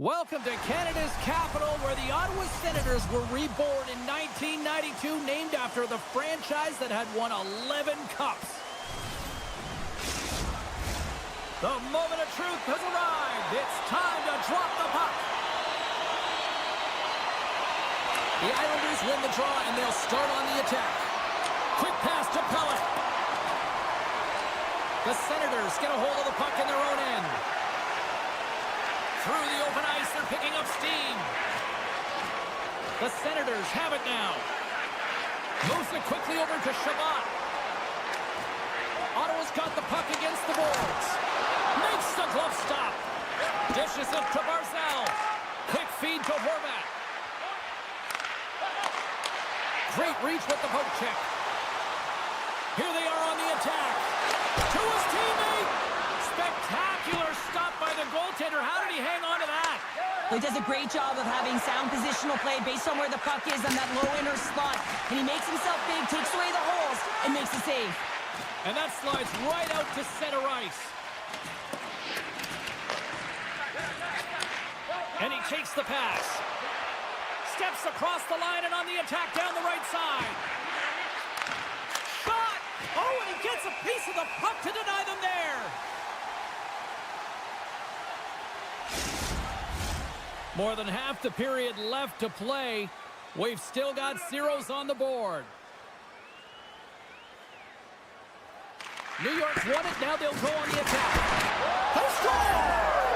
Welcome to Canada's capital, where the Ottawa Senators were reborn in 1992, named after the franchise that had won 11 cups. The moment of truth has arrived. It's time to drop the puck. The Islanders win the draw, and they'll start on the attack. Quick pass to Pellet. The Senators get a hold of the puck in their own end. Through the open ice, they're picking up steam. The Senators have it now. Moves it quickly over to Shabbat. Ottawa's got the puck against the boards. Makes the glove stop. Dishes it to Barzal. Quick feed to Horvat. Great reach with the poke check. Here they are on the attack. To his teammate. Spectacular stop by the goaltender. How did he hang on to that? He does a great job of having sound positional play based on where the puck is on that low inner slot. And he makes himself big, takes away the holes, and makes the save. And that slides right out to center ice. And he takes the pass. Steps across the line and on the attack down the right side. Shot! Oh, and he gets a piece of the puck to deny them there. More than half the period left to play. We've still got zeros on the board. New York's won it. Now they'll go on the attack. They score!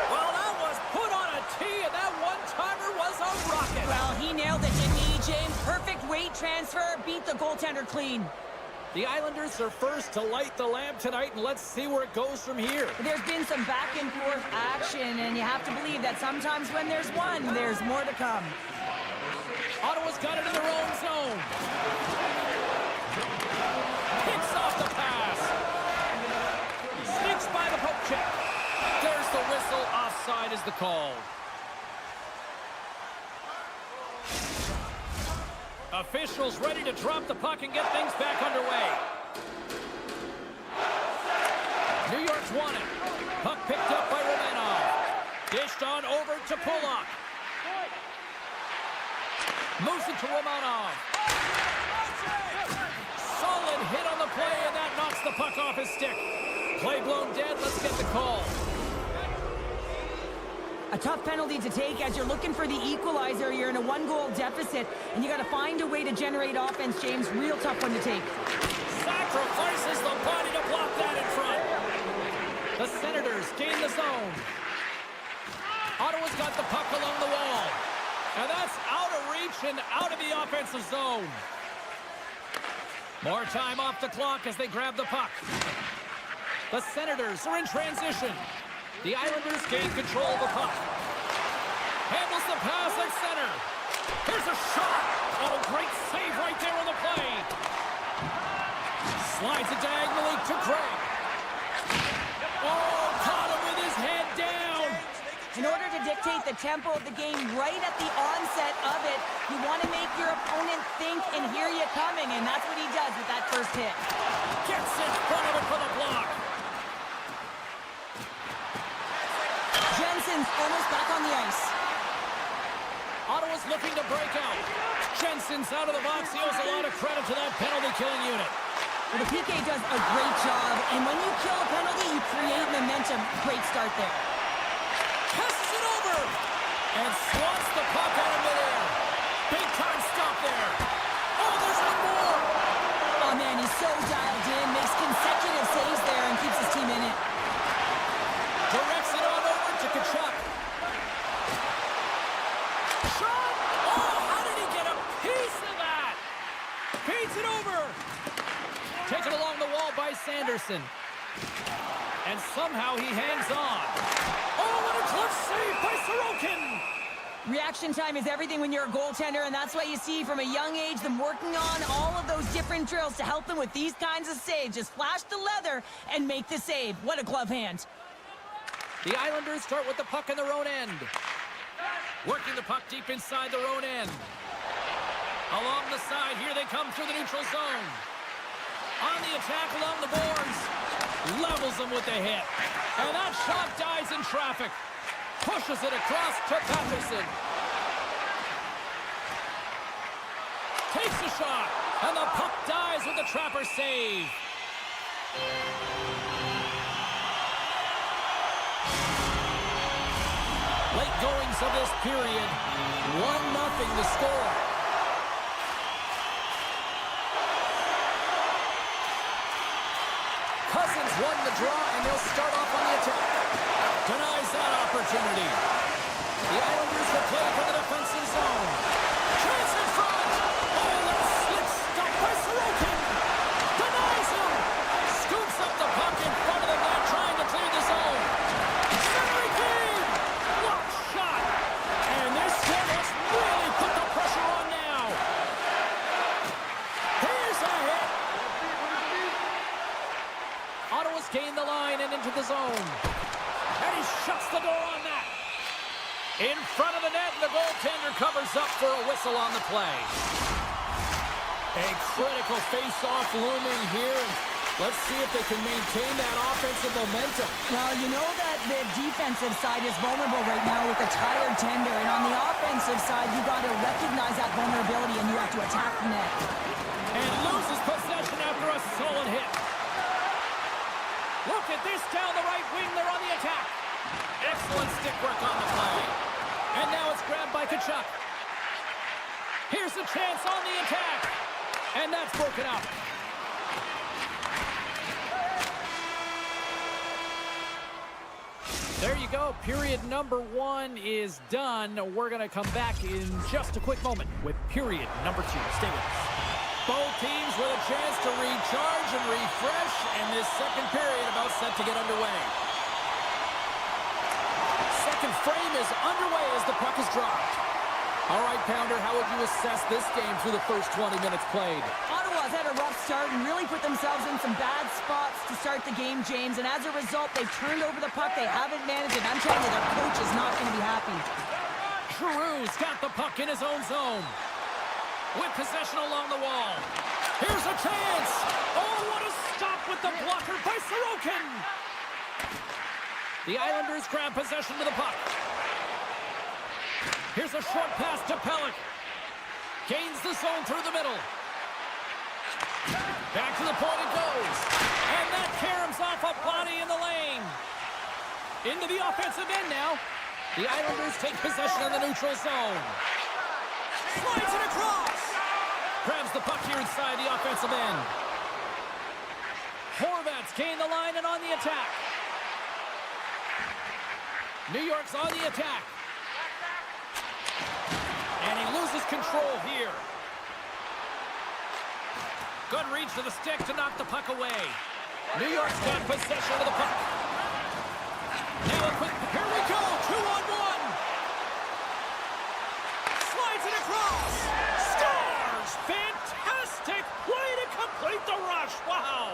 Well, that was put on a tee, and that one-timer was a rocket. Well, he nailed it, didn't he, James? Perfect weight transfer, beat the goaltender clean. The Islanders are first to light the lamp tonight, and let's see where it goes from here. There's been some back-and-forth action, and you have to believe that sometimes when there's one, there's more to come. Ottawa's got it in their own zone. Picks off the pass. Sneaks by the poke check. There's the whistle. Offside is the call. Officials ready to drop the puck and get things back underway. New York's won it. Puck picked up by Romanov. Dished on over to Polak. Moves it to Romanov. Solid hit on the play, and that knocks the puck off his stick. Play blown dead. Let's get the call. A tough penalty to take as you're looking for the equalizer. You're in a one-goal deficit, and you got to find a way to generate offense, James. Real tough one to take. Sacrifices the body to block that in front. The Senators gain the zone. Ottawa's got the puck along the wall. And that's out of reach and out of the offensive zone. More time off the clock as they grab the puck. The Senators are in transition. The Islanders gain control of the puck. Handles the pass at center. Here's a shot. Oh, great save right there on the play. Slides it diagonally to Craig. Oh, caught him with his head down. In order to dictate the tempo of the game right at the onset of it, you want to make your opponent think and hear you coming, and that's what he does with that first hit. Gets in front of it for the block. Jensen's almost back on the ice. Ottawa's looking to break out. Jensen's out of the box. He owes a lot of credit to that penalty-killing unit. Well, the PK does a great job, and when you kill a penalty, you create momentum. Great start there. Passes it over. And swats the puck out of midair. Big-time stop there. Oh, there's one more. Oh, man, he's so dialed in. Makes consecutive saves there and keeps his team in it. Directs it on over to Tkachuk. Shot! Oh, how did he get a piece of that? Feeds it over. Taken along the wall by Sanderson. And somehow he hangs on. Oh, what a clutch save by Sorokin! Reaction time is everything when you're a goaltender, and that's why you see from a young age them working on all of those different drills to help them with these kinds of saves. Just flash the leather and make the save. What a glove hand. The Islanders start with the puck in their own end. Working the puck deep inside their own end. Along the side, here they come through the neutral zone. On the attack along the boards. Levels them with the hit. And that shot dies in traffic. Pushes it across to Patterson. Takes a shot. And the puck dies with the Trapper save. Late goings of this period. 1-0 the score. Cousins won the draw, and they'll start off on the attack. Denies that opportunity. The Islanders will play for the defensive zone. Chance in front. Oh, that slip stop by Sorokin. Denies him. Scoops up the puck in front of the net, trying to clear the zone. Centering game. Block shot. And this one has really put the pressure on now. Here's a hit. Ottawa's gained the line and into the zone. And he shuts the door on that. In front of the net, and the goaltender covers up for a whistle on the play. A critical face-off looming here. Let's see if they can maintain that offensive momentum. Well, you know that the defensive side is vulnerable right now with a tired tender. And on the offensive side, you got to recognize that vulnerability and you have to attack the net. And loses possession after a solid hit. Look at this down the right wing. They're on the attack. Excellent stick work on the play. And now it's grabbed by Tkachuk. Here's a chance on the attack. And that's broken up. There you go. Period number 1 is done. We're going to come back in just a quick moment with period number 2. Stay with us. Both teams with a chance to recharge and refresh, and this second period about set to get underway. Second frame is underway as the puck is dropped. All right, Pounder, how would you assess this game through the first 20 minutes played? Ottawa's had a rough start and really put themselves in some bad spots to start the game, James. And as a result, they've turned over the puck. They haven't managed it. I'm telling you, their coach is not going to be happy. Giroux's got the puck in his own zone. With possession along the wall. Here's a chance. Oh, what a stop with the blocker by Sorokin. The Islanders grab possession of the puck. Here's a short pass to Pelech. Gains the zone through the middle. Back to the point it goes. And that caroms off a body in the lane. Into the offensive end now. The Islanders take possession of the neutral zone. Slides it across. Grabs the puck here inside the offensive end. Horvat's gained the line and on the attack. New York's on the attack. And he loses control here. Good reach to the stick to knock the puck away. New York's got possession of the puck. Now a quick, here we go, 2-on-1. Slides it across. Scores! Fantastic way to complete the rush. Wow!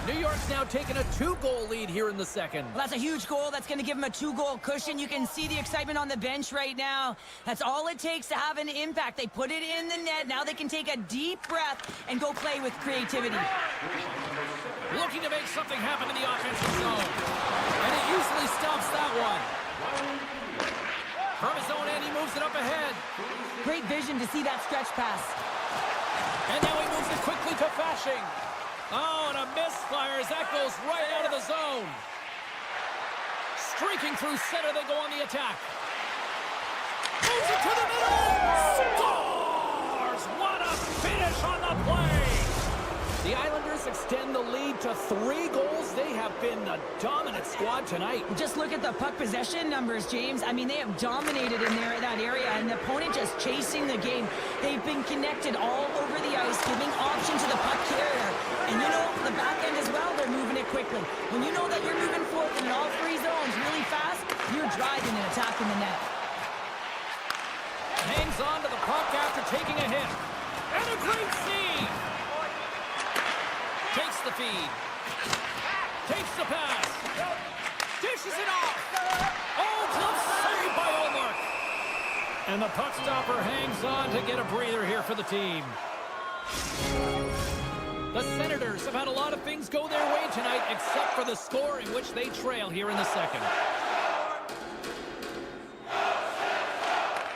New York's now taking a 2-goal lead here in the second. Well, that's a huge goal. That's going to give them a 2-goal cushion. You can see the excitement on the bench right now. That's all it takes to have an impact. They put it in the net. Now they can take a deep breath and go play with creativity. Looking to make something happen in the offensive zone. And he usually stops that one. From his own end, he moves it up ahead. Great vision to see that stretch pass. And now he moves it quickly to Fasching. Oh, and a misfire as that goes right out of the zone. Streaking through center, they go on the attack. Moves it to the middle. Scores! What a finish on the play! The Islanders extend the lead to 3 goals. They have been the dominant squad tonight. Just look at the puck possession numbers, James. I mean, they have dominated in there, that area, and the opponent just chasing the game. They've been connected all over the ice, giving option to the puck carrier. And you know, the back end as well, they're moving it quickly. When you know that you're moving forward in all 3 zones really fast, you're driving and attacking the net. Hangs on to the puck after taking a hit. And a great save. Takes the feed. Takes the pass. Dishes it off. Oh, glove saved by Ullmark. And the puck stopper hangs on to get a breather here for the team. The Senators have had a lot of things go their way tonight, except for the score in which they trail here in the second.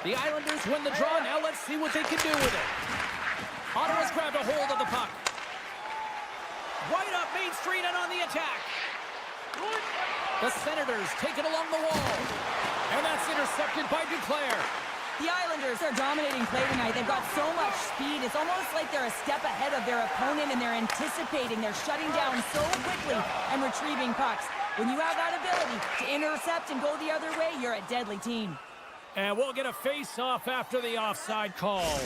The Islanders win the draw. Now let's see what they can do with it. Ottawa's grabbed a hold of the puck. Right up Main Street and on the attack. The Senators take it along the wall. And that's intercepted by Duclair. The Islanders are dominating play tonight. They've got so much speed. It's almost like they're a step ahead of their opponent, and they're anticipating. They're shutting down so quickly and retrieving pucks. When you have that ability to intercept and go the other way, you're a deadly team. And we'll get a face-off after the offside call.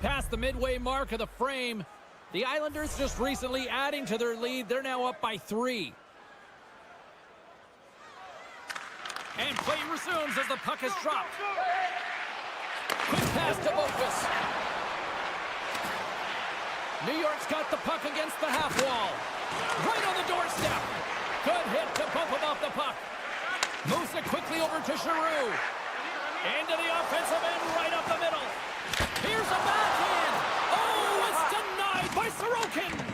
Past the midway mark of the frame, the Islanders just recently adding to their lead. They're now up by 3. And play resumes as the puck is dropped. Quick pass to Boqvist. New York's got the puck against the half wall. Right on the doorstep. Good hit to bump him off the puck. Moves it quickly over to Giroux. Into the offensive end, right up the middle. Here's a backhand. Oh, it's denied by Sorokin.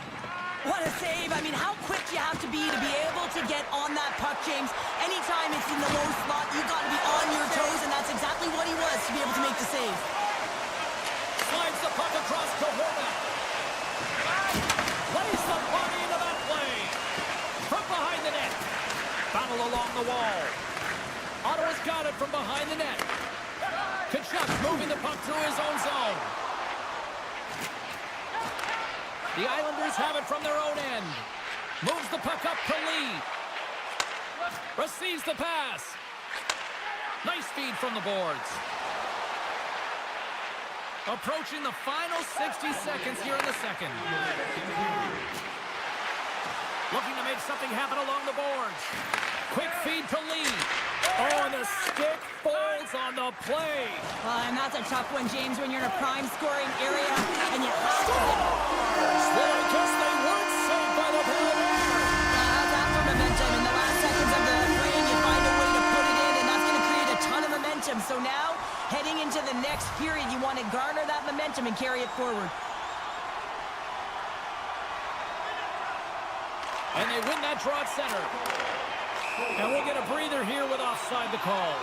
What a save. I mean, how quick you have to be able to get on that puck, James. Anytime it's in the low slot, you've got to be on your toes, and that's exactly what he was to be able to make the save. Slides the puck across to Horvat. Lays the body into that play. From behind the net. Battle along the wall. Ottawa's got it from behind the net. Kachuk moving the puck through his own zone. The Islanders have it from their own end. Moves the puck up to Lee. Receives the pass. Nice feed from the boards. Approaching the final 60 seconds here in the second. Looking to make something happen along the boards. Quick feed to Lee. Oh, and the stick folds on the play. And that's a tough one, James, when you're in a prime scoring area and you have to get... Well, I guess they weren't saved by the play. How's that for momentum? In the last seconds of the frame, you find a way to put it in, and that's going to create a ton of momentum. So now, heading into the next period, you want to garner that momentum and carry it forward. And they win that draw at center. And we'll get a breather here with offside the call.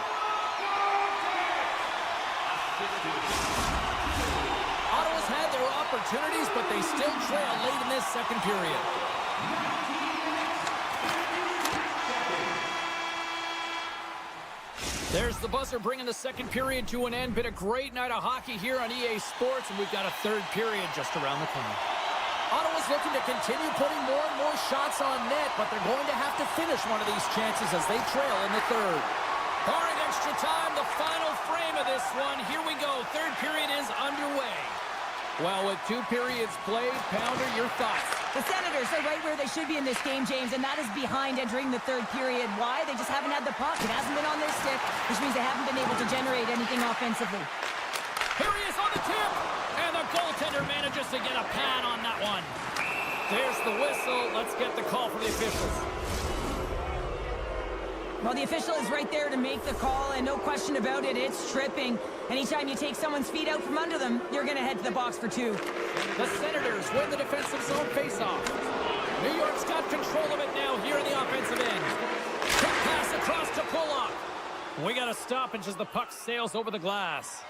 Ottawa's had their opportunities, but they still trail late in this second period. There's the buzzer bringing the second period to an end. Been a great night of hockey here on EA Sports, and we've got a third period just around the corner. Ottawa's looking to continue putting more and more shots on net, but they're going to have to finish one of these chances as they trail in the third. Barring extra time, the final frame of this one. Here we go. Third period is underway. Well, with 2 periods played, Pounder, your thoughts? The Senators are right where they should be in this game, James, and that is behind entering the third period. Why? They just haven't had the puck. It hasn't been on their stick, which means they haven't been able to generate anything offensively. Here he is on the tip, and the goaltender manages to get a pad on that one. There's the whistle. Let's get the call from the officials. Well, the official is right there to make the call, and no question about it, it's tripping. Anytime you take someone's feet out from under them, you're going to head to the box for 2. The Senators win the defensive zone faceoff. New York's got control of it now here in the offensive end. Quick pass across to Pulock. We got a stoppage as the puck sails over the glass.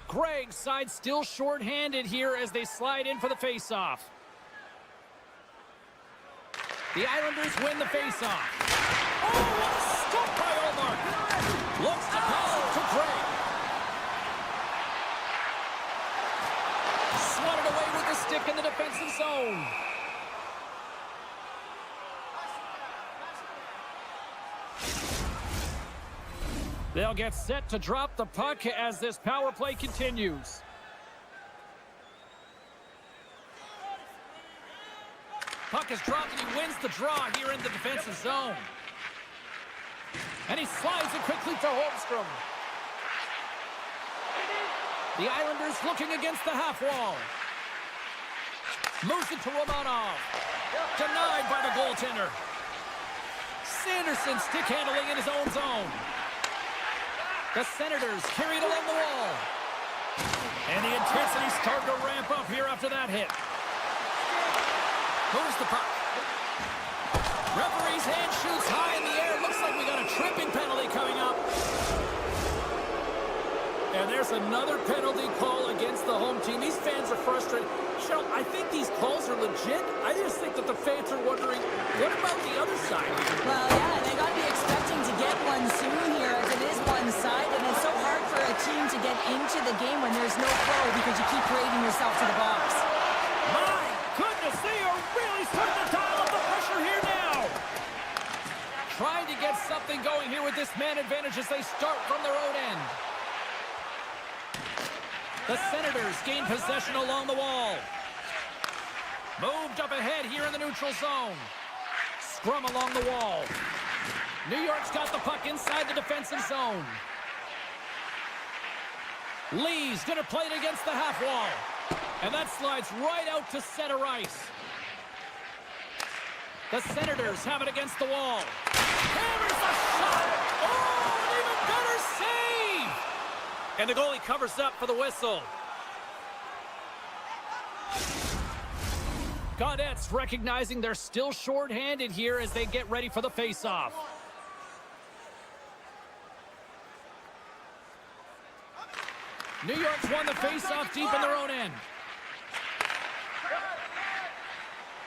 Gregg's side still short-handed here as they slide in for the faceoff. The Islanders win the faceoff. Oh, what a stop by Omar. Looks to pass it to Gregg. Swatted away with the stick in the defensive zone. They'll get set to drop the puck as this power play continues. Puck is dropped and he wins the draw here in the defensive zone. And he slides it quickly to Holmstrom. The Islanders looking against the half wall. Moves it to Romanov. Denied by the goaltender. Sanderson stick handling in his own zone. The Senators carry it along the wall. And the intensity's starting to ramp up here after that hit. Moves the puck. Referee's hand shoots high in the air. Looks like we got a tripping penalty coming up. And there's another penalty call against the home team. These fans are frustrated. Cheryl, I think these calls are legit. I just think that the fans are wondering, what about the other side here? Well, yeah, they got to be expecting to get one soon here as it is one-sided. And it's so hard for a team to get into the game when there's no flow because you keep parading yourself to the box. My goodness, they are really starting to dial up the pressure here now. Trying to get something going here with this man advantage as they start from their own end. The Senators gain possession along the wall. Moved up ahead here in the neutral zone. Scrum along the wall. New York's got the puck inside the defensive zone. Lee's going to play it against the half wall. And that slides right out to center ice. The Senators have it against the wall. Hammers the shot! Oh, an even better save! And the goalie covers up for the whistle. Gaudettes recognizing they're still short-handed here as they get ready for the face-off. New York's won the face-off deep in their own end.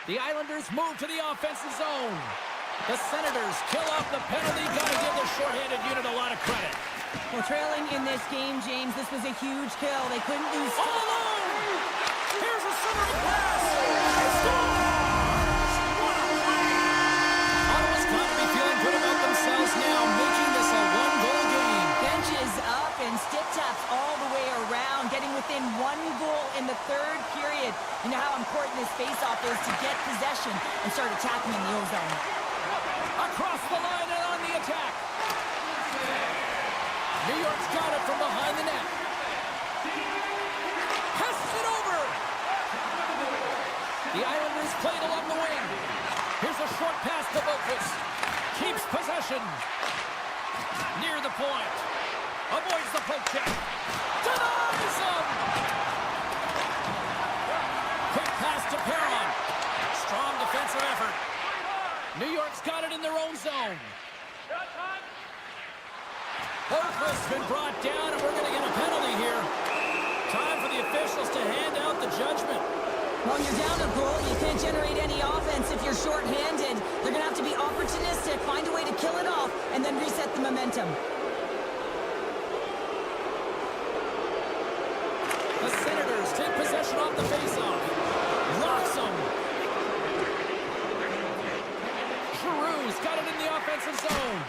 The Islanders move to the offensive zone. The Senators kill off the penalty. Got to give the short-handed unit a lot of credit. Well, trailing in this game, James, this was a huge kill. They couldn't lose. All alone! Here's a centering pass! They scores! What a play! Ottawa's got to be feeling good about themselves now, making this a one-goal game. Benches up and stick taps all the way around, getting within one goal in the third period. You know how important this face-off is to get possession and start attacking in the O-zone. Across the line and on the attack. New York's got it from behind the net. Passes it over. The Islanders played along the wing. Here's a short pass to Boquist. Keeps possession. Near the point. Avoids the poke check. Denies him. Quick pass to Perron. Strong defensive effort. New York's got it in their own zone. Boquist's been brought down, and we're going to get a penalty here. Time for the officials to hand out the judgment. When you're down a goal, you can't generate any offense if you're short-handed. They're going to have to be opportunistic, find a way to kill it off, and then reset the momentum. The Senators take possession off the faceoff. Locks them. Giroux's got it in the offensive zone.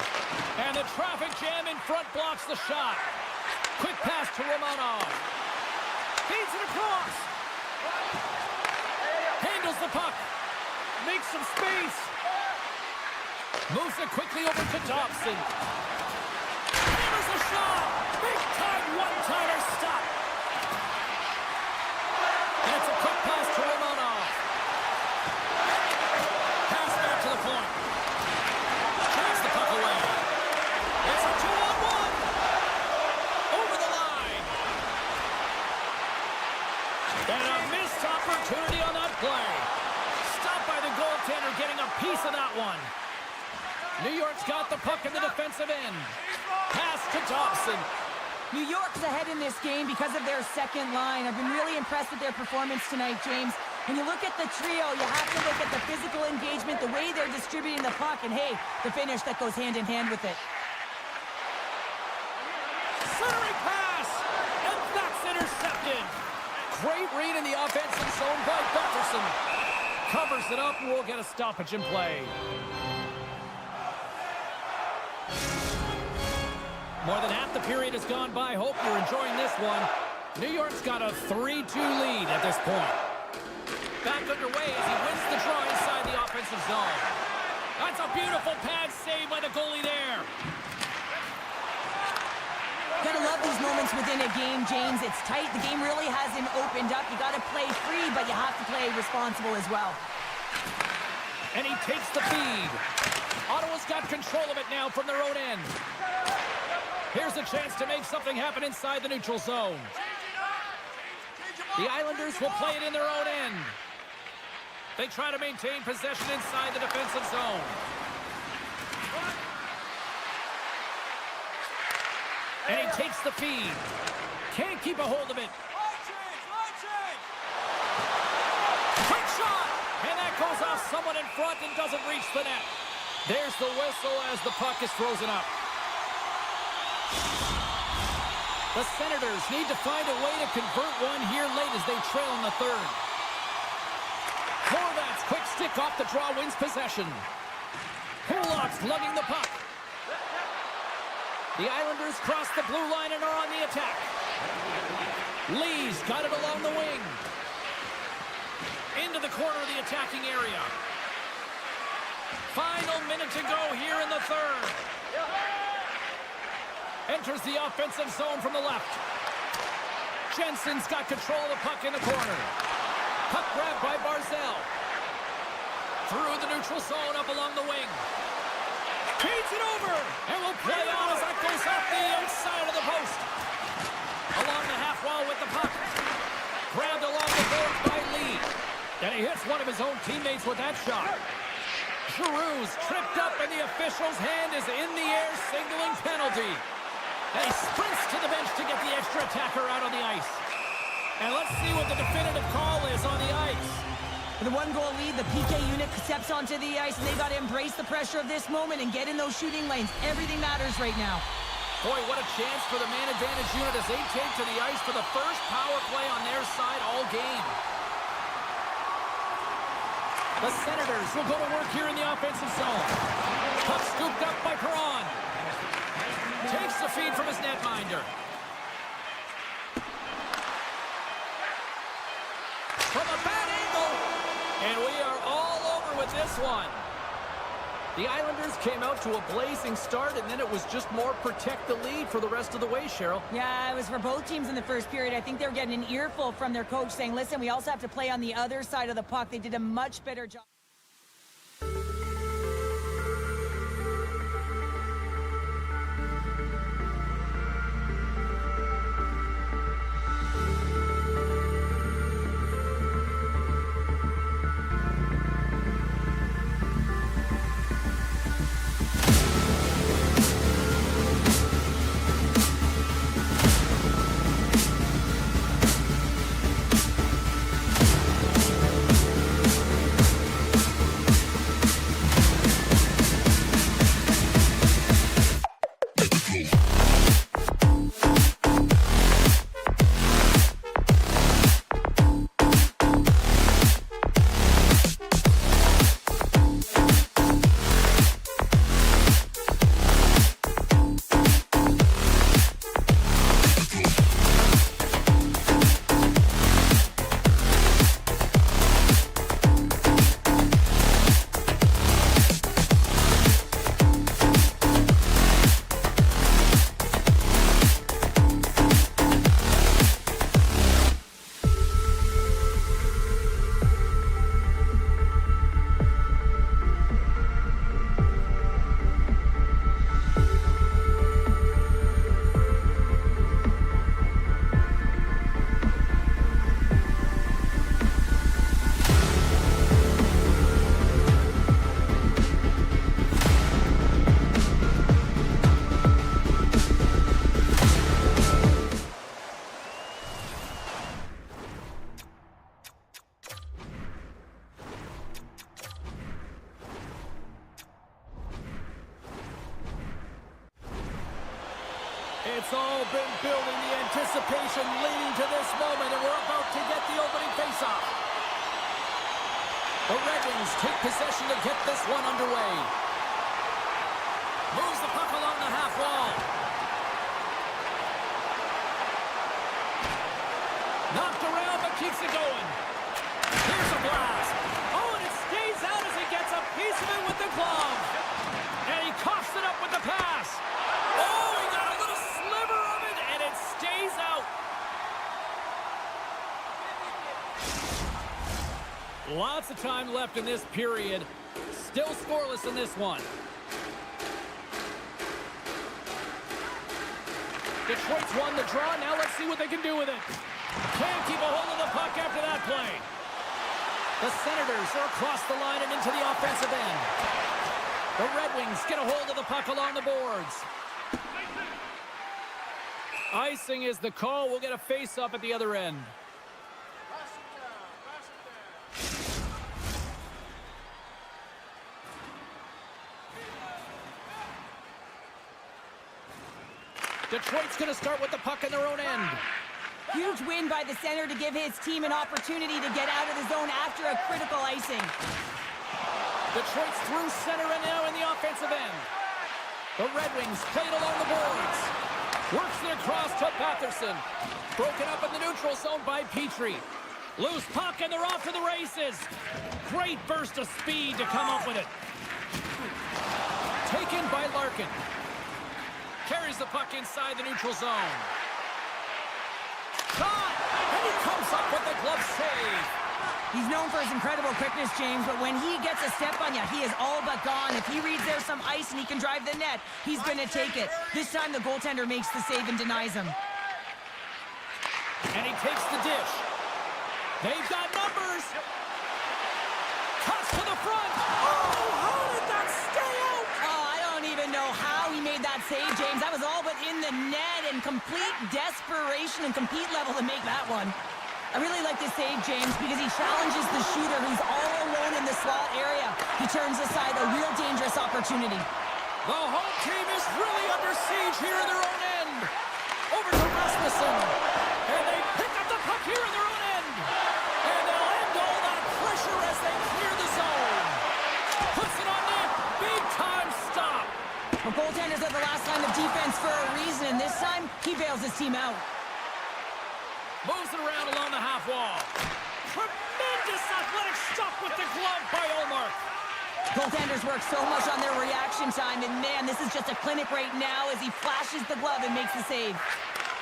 And the traffic jam in front blocks the shot. Quick pass to Romanov. Feeds it across. Handles the puck. Makes some space. Moves it quickly over to Dobson. Hammers a shot. Big time one-timer stop. And it's a quick pass to Romanov. Pass back to the point. Chase the puck away. It's a 2-on-1. Over the line. And a missed opportunity on that play. Stopped by the goaltender, getting a piece of that one. New York's got the puck in the defensive end. Pass to Dobson. New York's ahead in this game because of their second line. I've been really impressed with their performance tonight, James. When you look at the trio, you have to look at the physical engagement, the way they're distributing the puck, and hey, the finish that goes hand in hand with it. Centering pass, and that's intercepted. Great read in the offensive zone by Bufferson. Covers it up, and we'll get a stoppage in play. More than half the period has gone by. Hope you're enjoying this one. New York's got a 3-2 lead at this point. Back underway as he wins the draw inside the offensive zone. That's a beautiful pad save by the goalie there. Gotta love these moments within a game, James. It's tight. The game really hasn't opened up. You gotta play free, but you have to play responsible as well. And he takes the feed. Ottawa's got control of it now from their own end. Here's a chance to make something happen inside the neutral zone. The Islanders will play it in their own end. They try to maintain possession inside the defensive zone. And he takes the feed. Can't keep a hold of it. Quick shot! And that goes off someone in front and doesn't reach the net. There's the whistle as the puck is frozen up. The Senators need to find a way to convert one here late as they trail in the third. Horvat's quick stick off the draw wins possession. Kulak's lugging the puck. The Islanders cross the blue line and are on the attack. Lee's got it along the wing. Into the corner of the attacking area. Final minute to go here in the third. Enters the offensive zone from the left. Jensen's got control of the puck in the corner. Puck grabbed by Barzell. Through the neutral zone up along the wing. Feeds it over, and will play on as that goes off the outside of the post. Along the half wall with the puck. Grabbed along the boards by Lee. And he hits one of his own teammates with that shot. Giroux's tripped up, and the official's hand is in the air, signaling penalty. And he sprints to the bench to get the extra attacker out on the ice. And let's see what the definitive call is on the ice. With a one-goal lead, the PK unit steps onto the ice, and they got to embrace the pressure of this moment and get in those shooting lanes. Everything matters right now. Boy, what a chance for the man advantage unit as they take to the ice for the first power play on their side all game. The Senators will go to work here in the offensive zone. Puck scooped up by Perron. Takes the feed from his netminder. From a bad angle. And we are all over with this one. The Islanders came out to a blazing start, and then it was just more protect the lead for the rest of the way, Cheryl. Yeah, it was for both teams in the first period. I think they were getting an earful from their coach saying, listen, we also have to play on the other side of the puck. They did a much better job. It's all been building, the anticipation leading to this moment, and we're about to get the opening faceoff. The Red Wings take possession to get this one underway. Moves the puck along the half wall. Knocked around, but keeps it going. Here's a blast. Oh, and it stays out as he gets a piece of it with the glove. And he coughs it up with the pass. Oh, he got a little sliver of it, and it stays out. Lots of time left in this period. Still scoreless in this one. Detroit's won the draw. Now let's see what they can do with it. Can't keep a hold of the puck after that play. The Senators are across the line and into the offensive end. The Red Wings get a hold of the puck along the boards. Icing is the call. We'll get a face-up at the other end. Detroit's going to start with the puck in their own end. Huge win by the center to give his team an opportunity to get out of the zone after a critical icing. Detroit's through center and now in the offensive end. The Red Wings played along the boards. Works it across to Patterson. Broken up in the neutral zone by Petrie. Loose puck and they're off to the races. Great burst of speed to come up with it. Taken by Larkin. Carries the puck inside the neutral zone. Shot! And he comes up with the glove save. He's known for his incredible quickness, James, but when he gets a step on you, he is all but gone. If he reads there's some ice and he can drive the net, he's going to take it. This time the goaltender makes the save and denies him. And he takes the dish. They've got numbers. Cuts to the front. Oh, how did that stay out? Oh, I don't even know how he made that save, James. That was all but in the net and complete desperation and compete level to make that one. I really like this save, James, because he challenges the shooter who's all alone in the slot area. He turns aside a real dangerous opportunity. The home team is really under siege here in their own end. Over to Rasmussen. And they pick up the puck here in their own end. And they'll end all that pressure as they clear the zone. Puts it on net. Big time stop. The goaltenders are the last line of defense for a reason, and this time he bails his team out. Moves it around along the half wall. Tremendous athletic stop with the glove by Ullmark. Goaltenders work so much on their reaction time, and man, this is just a clinic right now as he flashes the glove and makes the save.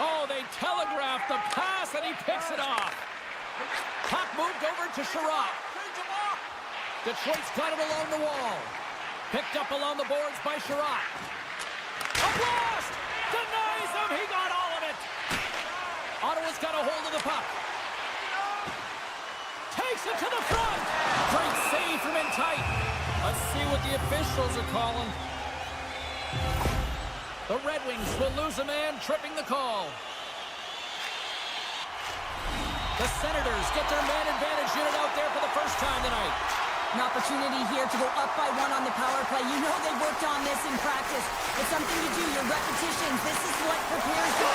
Oh, they telegraphed the pass, and he picks it off. Puck moved over to Sherratt. Detroit's got it along the wall. Picked up along the boards by Sherratt. A blast! Denies him! He got all of it! Ottawa's got a hold of the puck. Takes it to the front. Great save from in tight. Let's see what the officials are calling. The Red Wings will lose a man, tripping the call. The Senators get their man advantage unit out there for the first time tonight. An opportunity here to go up by one on the power play. You know they've worked on this in practice. It's something to do, your repetitions. This is what prepares you.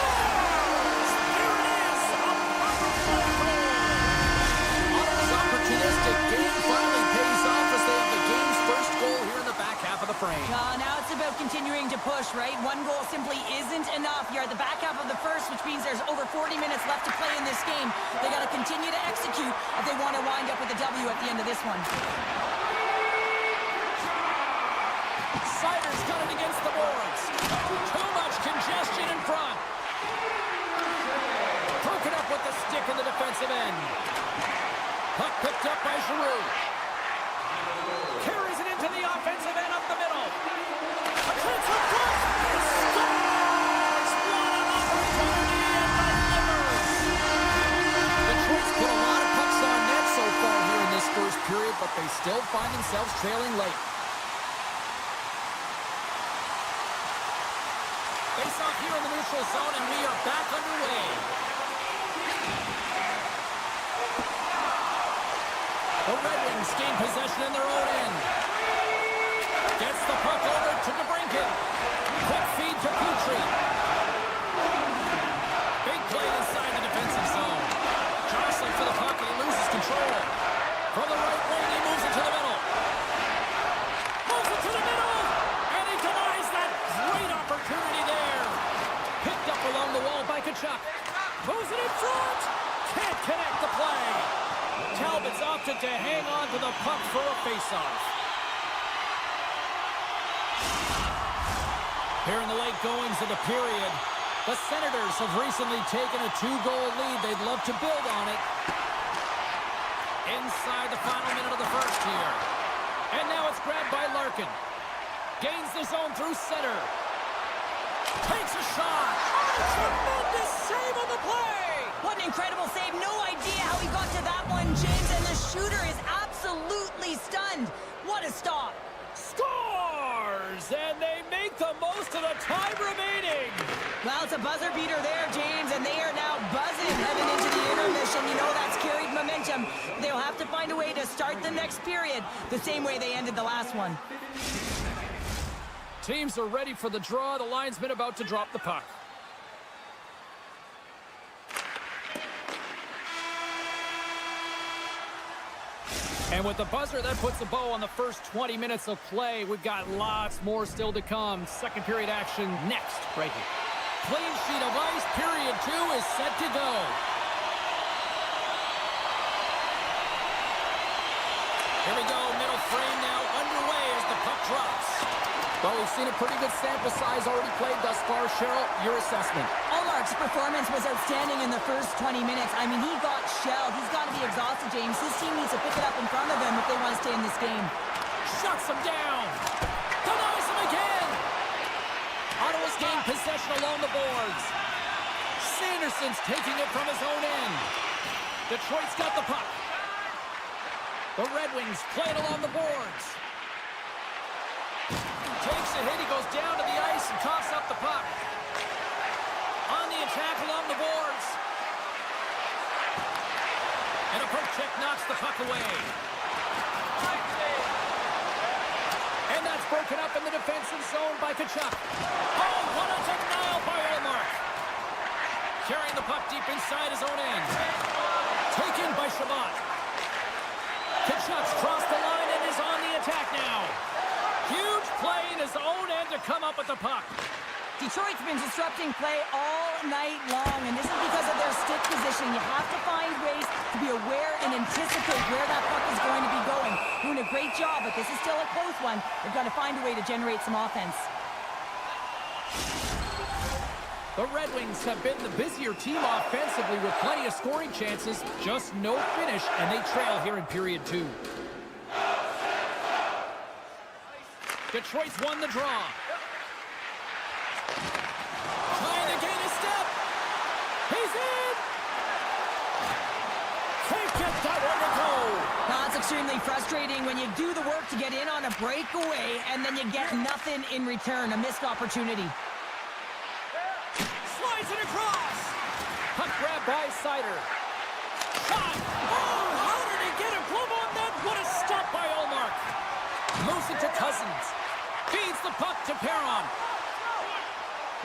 Ottawa's opportunistic game finally pays off as they have the game's first goal here in the back half of the frame. Now it's about continuing to push, right? One goal simply isn't enough. You're at the back half of the first, which means there's over 40 minutes left to play in this game. They got to continue to execute if they want to wind up with a W at the end of this one. Sider's got it against the boards. Too much congestion in front. Broken up with the stick in the defensive end. Puck picked up by Giroux. Carries it into the offensive end up the middle. A chance for front. He scores! What an opportunity and delivers. Detroit's put a lot of pucks on net so far here in this first period, but they still find themselves trailing late. Face off here in the neutral zone, and we are back underway. The Red Wings gain possession in their own end. Gets the puck over to DeBrincat. Quick feed to Petrie. Big play inside the defensive zone. Jostling for the puck, and he loses control. From the right wing, he moves it to the middle. Moves it to the middle! And he denies that great opportunity there. Picked up along the wall by Tkachuk. Moves it in front! Can't connect the play. Talbot's opted to hang on to the puck for a face-off. Here in the late goings of the period, the Senators have recently taken a 2-goal lead. They'd love to build on it. Inside the final minute of the first here. And now it's grabbed by Larkin. Gains the zone through center. Takes a shot. Tremendous save on the play. What an incredible save. No idea how he got shooter is absolutely stunned. What a stop. Scores! And they make the most of the time remaining. Well, it's a buzzer beater there, James, and they are now buzzing heading into the intermission. You know that's carried momentum. They'll have to find a way to start the next period the same way they ended the last one. Teams are ready for the draw. The linesman about to drop the puck. And with the buzzer, that puts a bow on the first 20 minutes of play. We've got lots more still to come. Second period action next, right here. Clean sheet of ice. Period 2 is set to go. Here we go. Middle frame now underway as the puck drops. Well, we've seen a pretty good sample size already played thus far. Cheryl, your assessment. Allmark's performance was outstanding in the first 20 minutes. I mean, he got shelled. He's got to be exhausted, James. His team needs to pick it up in front of him if they want to stay in this game. Shuts him down. Denies him again. Ottawa's gained possession along the boards. Sanderson's taking it from his own end. Detroit's got the puck. The Red Wings play it along the boards. Takes a hit, he goes down to the ice and coughs up the puck. On the attack along the boards. And a poke check knocks the puck away. And that's broken up in the defensive zone by Tkachuk. Oh, what a denial by Allmark. Carrying the puck deep inside his own end. Taken by Shabbat. Tkachuk's crossed the line and is on the attack now. Huge play in his own end to come up with the puck. Detroit's been disrupting play all night long, and this is because of their stick position. You have to find ways to be aware and anticipate where that puck is going to be going. Doing a great job, but this is still a close one. They've got to find a way to generate some offense. The Red Wings have been the busier team offensively with plenty of scoring chances, just no finish, and they trail here in period 2. Detroit's won the draw. Trying to gain a step. He's in! Can't get that one to go. Now, it's extremely frustrating when you do the work to get in on a breakaway and then you get nothing in return, a missed opportunity. Slides it across. Puck grab by Sider. Shot. Oh, how did he get a glove on that? What a stop by Allmark. Moves it to Cousins. Feeds the puck to Perron.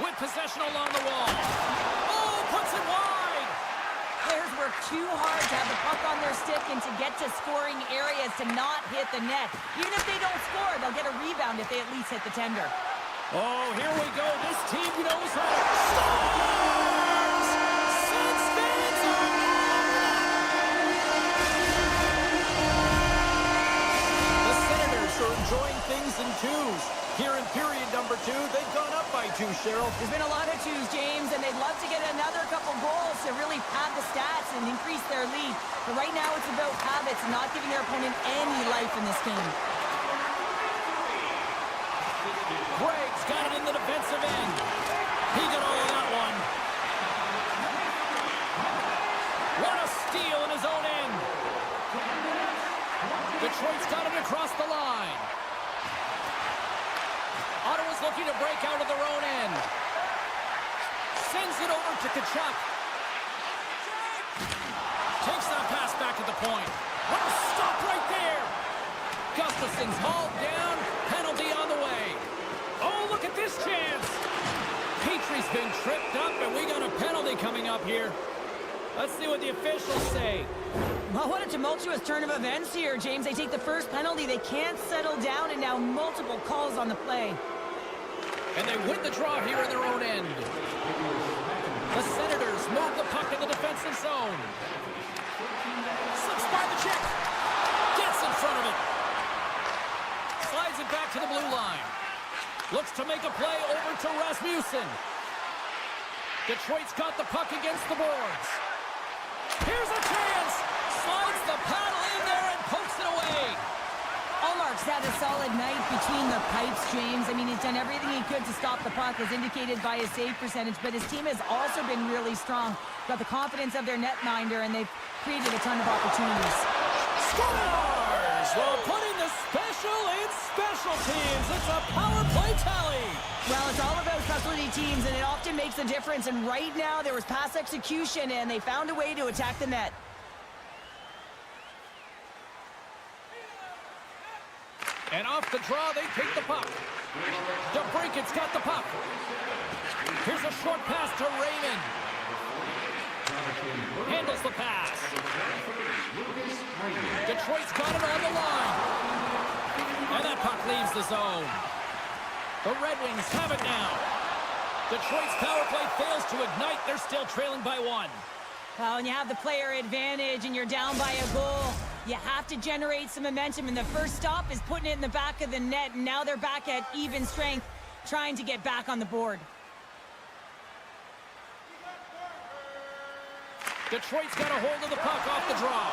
With possession along the wall. Oh, puts it wide. Players work too hard to have the puck on their stick and to get to scoring areas to not hit the net. Even if they don't score, they'll get a rebound if they at least hit the tender. Oh, here we go. This team knows how to stars! Sens fans are The Senators are enjoying things in twos. Here in period number 2, they've gone up by 2, Cheryl. There's been a lot of twos, James, and they'd love to get another couple goals to really pad the stats and increase their lead. But right now it's about habits and not giving their opponent any life in this game. Gregg's got it in the defensive end. He got all of that one. What a steal in his own end. Detroit's got it across the line. Ottawa's looking to break out of their own end. Sends it over to Tkachuk. Takes that pass back at the point. What a stop right there. Gustafson's hauled down. Penalty on the way. Oh, look at this chance. Petrie's been tripped up, and we got a penalty coming up here. Let's see what the officials say. Well, what a tumultuous turn of events here, James. They take the first penalty. They can't settle down, and now multiple calls on the play. And they win the draw here in their own end. The Senators move the puck in the defensive zone. Slips by the check. Gets in front of it. Slides it back to the blue line. Looks to make a play over to Rasmussen. Detroit's got the puck against the boards. Here's a chance. Slides the paddle in there and pokes it away. Allmark's had a solid night between the pipes, James. I mean, he's done everything he could to stop the puck, as indicated by his save percentage, but his team has also been really strong. Got the confidence of their netminder, and they've created a ton of opportunities. Scores! Well, putting the special in special teams. It's a power play tally. Well, it's all about specialty teams, and it often makes a difference. And right now, there was pass execution, and they found a way to attack the net. And off the draw, they take the puck. DeBrinket's got the puck. Here's a short pass to Raymond. Handles the pass. Detroit's got it on the line. And that puck leaves the zone. The Red Wings have it now. Detroit's power play fails to ignite. They're still trailing by 1. Well, when you have the player advantage and you're down by a goal, you have to generate some momentum. And the first stop is putting it in the back of the net. And now they're back at even strength, trying to get back on the board. Detroit's got a hold of the puck off the draw.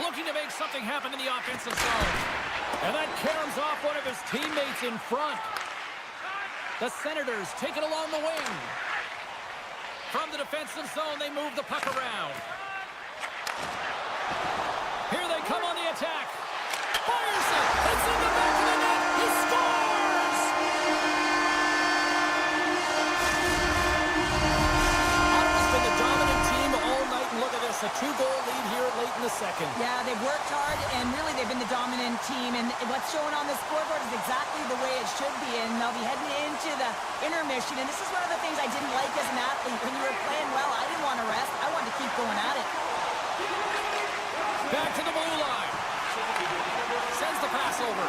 Looking to make something happen in the offensive zone. And that caroms off one of his teammates in front. The Senators take it along the wing. From the defensive zone, they move the puck around. Here they come on the attack. Fires it. It's in the back of the net. He scores! Ottawa's been the dominant team all night. And look at this, a 2-goal lead here late in the second. Yeah, they've worked hard, and really they've been the dominant team. And what's showing on the scoreboard is exactly the way it should be. And they'll be heading into the intermission. And this is one of the things I didn't like as an athlete. When you were playing well, I didn't want to rest. I wanted to keep going at it. Back to the blue line. Sends the pass over.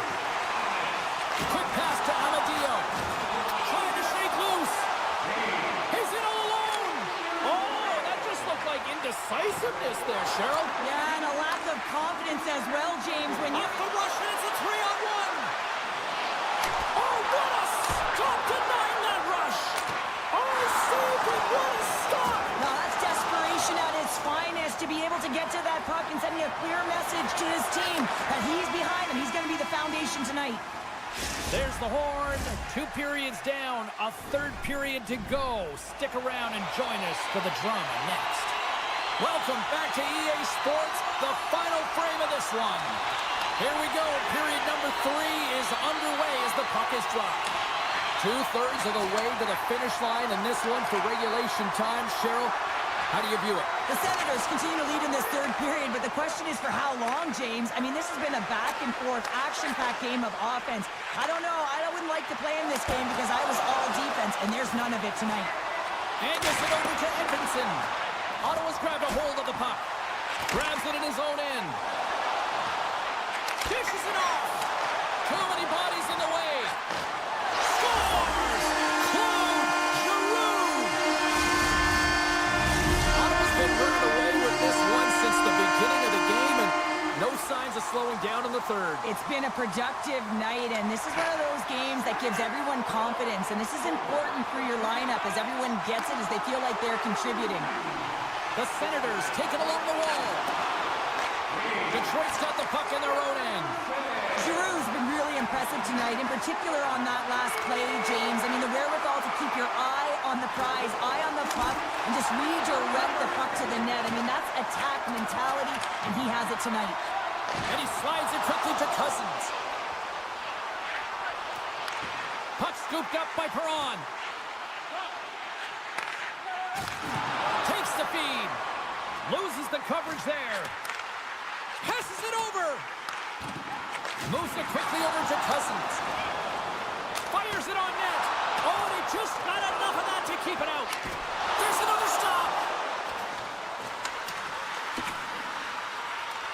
Quick pass to Amadio. Trying to shake loose. He's in all alone. Oh, that just looked like indecisiveness there, Cheryl. Yeah, and a lack of confidence as well, James. When you... Off the rush, and it's a 3-on-1. Oh, what a stop denying that rush. Oh, saved it. What a stop. Well, that's desperation at its finest, to be able to get to that puck and sending a clear message to his team that he's behind him. He's going to be the foundation tonight. There's the horn. 2 periods down. A 3rd period to go. Stick around and join us for the drama next. Welcome back to EA Sports, the final frame of this one. Here we go. Period number 3 is underway as the puck is dropped. 2/3 of the way to the finish line, and this one for regulation time. Cheryl, how do you view it? The Senators continue to lead in this 3rd period, but the question is for how long, James? I mean, this has been a back-and-forth, action-packed game of offense. I don't know. I wouldn't like to play in this game because I was all defense, and there's none of it tonight. Anderson over to Edmondson. Ottawa's grabbed a hold of the puck. Grabs it in his own end. Dishes it off. Too many bodies in the way. Scores! Claude Giroux! Ottawa's been running away with this one since the beginning of the game, and no signs of slowing down in the 3rd. It's been a productive night, and this is one of those games that gives everyone confidence, and this is important for your lineup as everyone gets it, as they feel like they're contributing. The Senators take it along the wall. Detroit's got the puck in their own end. Giroux's been really impressive tonight, in particular on that last play, James. I mean, the wherewithal to keep your eye on the prize, eye on the puck, and just redirect the puck to the net. I mean, that's attack mentality, and he has it tonight. And he slides it quickly to Cousins. Puck scooped up by Perron. Takes the feed. Loses the coverage there. Passes it over. Moves it quickly over to Cousins. Fires it on net. Oh, and he just got enough of that to keep it out. There's another stop.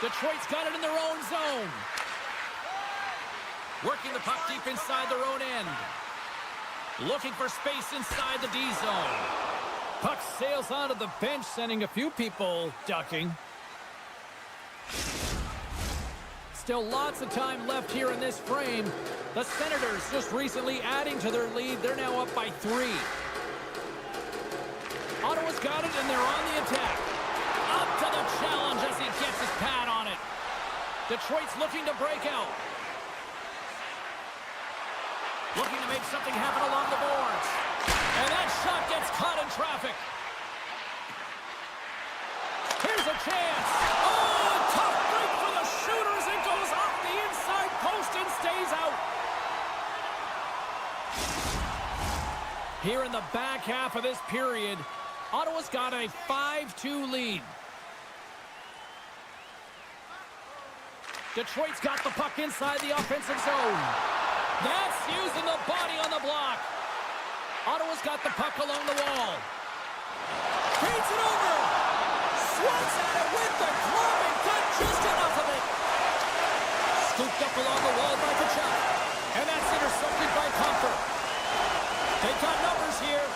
Detroit's got it in their own zone. Working the puck deep inside their own end. Looking for space inside the D zone. Puck sails onto the bench, sending a few people ducking. Still lots of time left here in this frame. The Senators just recently adding to their lead. They're now up by 3. Ottawa's got it, and they're on the attack. Up to the challenge as he gets his pad on it. Detroit's looking to break out. Looking to make something happen along the boards. And that shot gets caught in traffic. Here's a chance. Here in the back half of this period, Ottawa's got a 5-2 lead. Detroit's got the puck inside the offensive zone. That's using the body on the block. Ottawa's got the puck along the wall. Feeds it over. Swats at it with the glove and got just enough of it. Scooped up along the wall by Kachuk. And that's intercepted by Comfort. They got numbers here.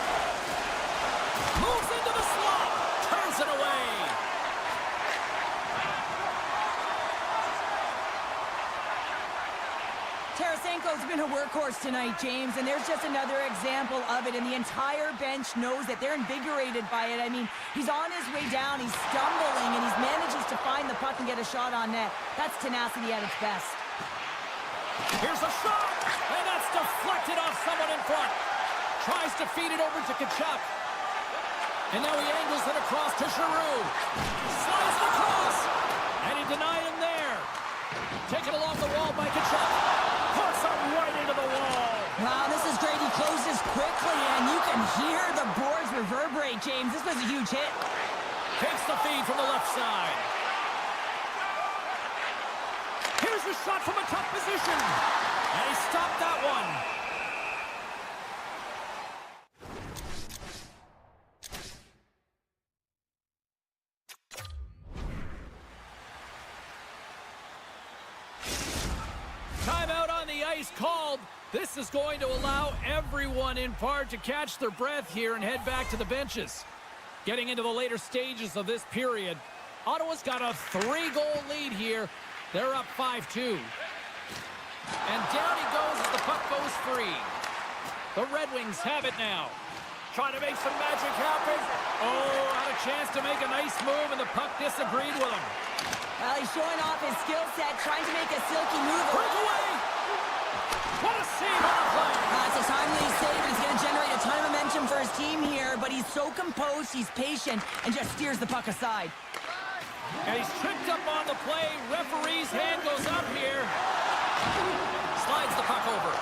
Moves into the slot. Turns it away. Tarasenko's been a workhorse tonight, James, and there's just another example of it, and the entire bench knows that they're invigorated by it. I mean, he's on his way down, he's stumbling, and he manages to find the puck and get a shot on net. That's tenacity at its best. Here's a shot, and that's deflected off someone in front. Tries to feed it over to Kachuk. And now he angles it across to Giroux. Slides it across, and he denied him there. Taken along the wall by Kachuk. Puts him right into the wall. Wow, this is great. He closes quickly, and you can hear the boards reverberate, James. This was a huge hit. Takes the feed from the left side. Here's a shot from a tough position. And he stopped that one. Timeout on the ice called. This is going to allow everyone in part to catch their breath here and head back to the benches. Getting into the later stages of this period, Ottawa's got a 3-goal lead here. They're up 5-2. And down he goes as the puck goes free. The Red Wings have it now. Trying to make some magic happen. Oh, had a chance to make a nice move, and the puck disagreed with him. Well, he's showing off his skill set, trying to make a silky move. Breakaway! What a save on the play! It's a timely save, and it's going to generate a ton of momentum for his team here, but he's so composed, he's patient, and just steers the puck aside. And he's tripped up on the play. Referee's hand goes up here. Slides the puck over.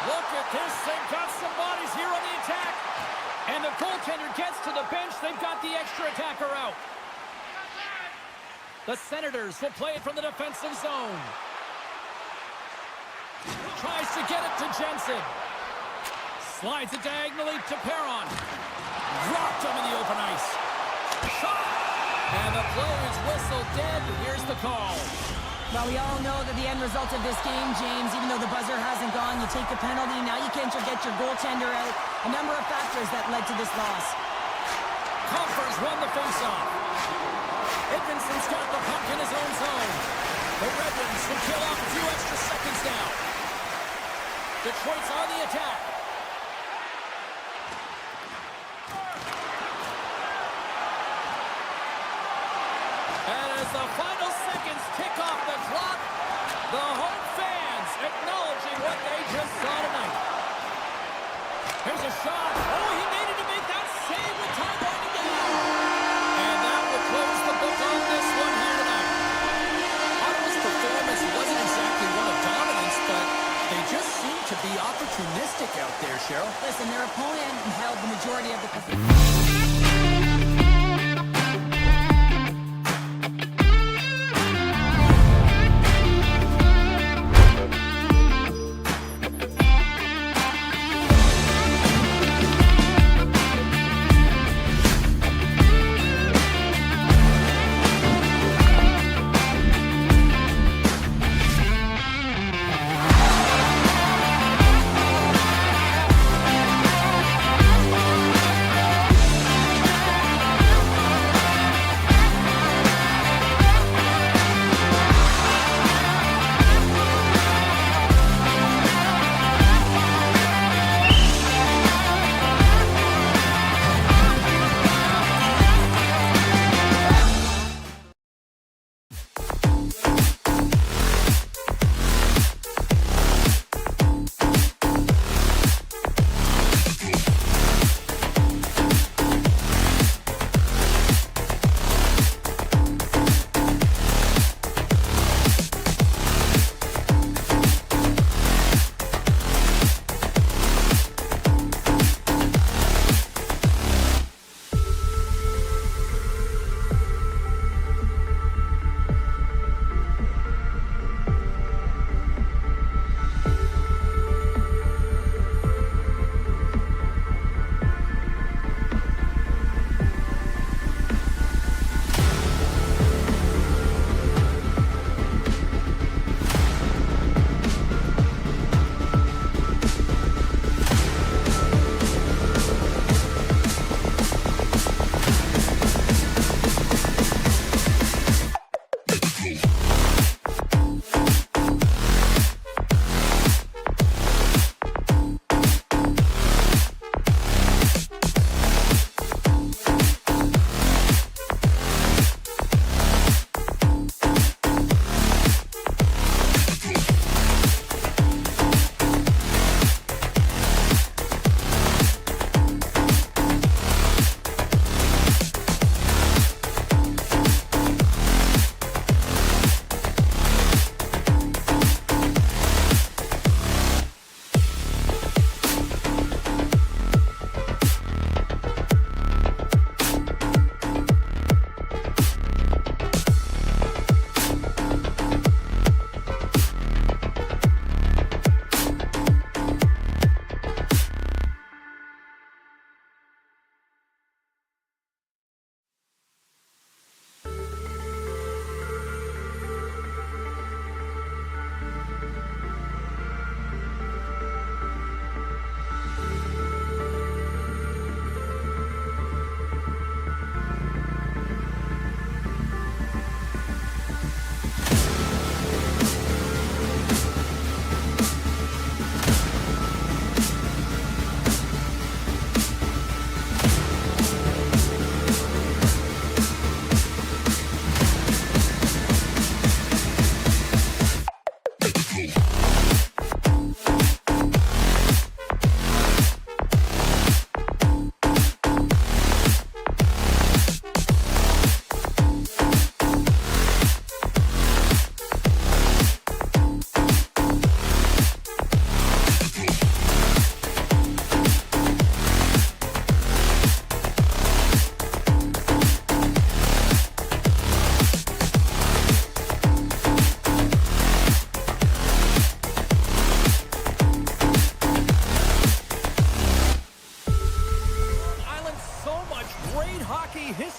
Look at this. They've got some bodies here on the attack. And the goaltender gets to the bench. They've got the extra attacker out. The Senators will play it from the defensive zone. Tries to get it to Jensen. Slides it diagonally to Perron. Dropped him in the open ice. Shot! And the play is whistled dead. Here's the call. Well, we all know that the end result of this game, James, even though the buzzer hasn't gone, you take the penalty, now you can't get your goaltender out. A number of factors that led to this loss. Comfers won the faceoff. Edmondson's got the puck in his own zone. The Red Wings will kill off a few extra seconds now. Detroit's on the attack. And as the final seconds tick off the clock, the home fans acknowledging what they just saw tonight. Here's a shot. Oh, he needed to make that save with time winding down. And that will close the book on this one here tonight. Ottawa's performance wasn't exactly one of dominance, but they just seem to be opportunistic out there, Cheryl. Listen, their opponent held the majority of the performance.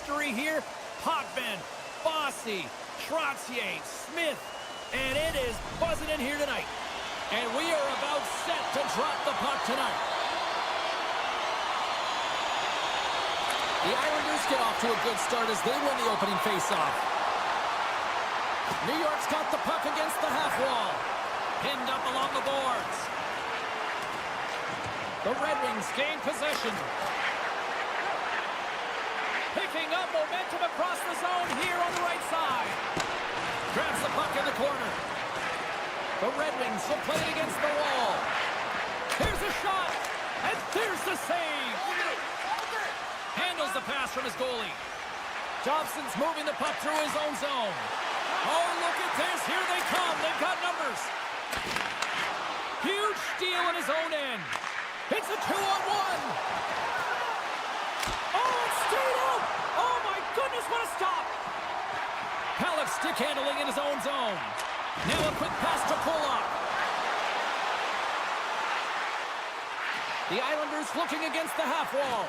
history here. Potvin, Bossy, Trottier, Smith, and it is buzzing in here tonight. And we are about set to drop the puck tonight. The Islanders get off to a good start as they win the opening faceoff. New York's got the puck against the half wall. Pinned up along the boards. The Red Wings gain possession. Picking up momentum across the zone here on the right side. Grabs the puck in the corner. The Red Wings will play it against the wall. Here's a shot. And there's the save. Handles the pass from his goalie. Dobson's moving the puck through his own zone. Oh, look at this. Here they come. They've got numbers. Huge steal in his own end. It's a 2-on-1. Oh, it stayed out. Oh, my goodness, what a stop. Halleck stick handling in his own zone. Now a quick pass to Pulock. The Islanders looking against the half wall.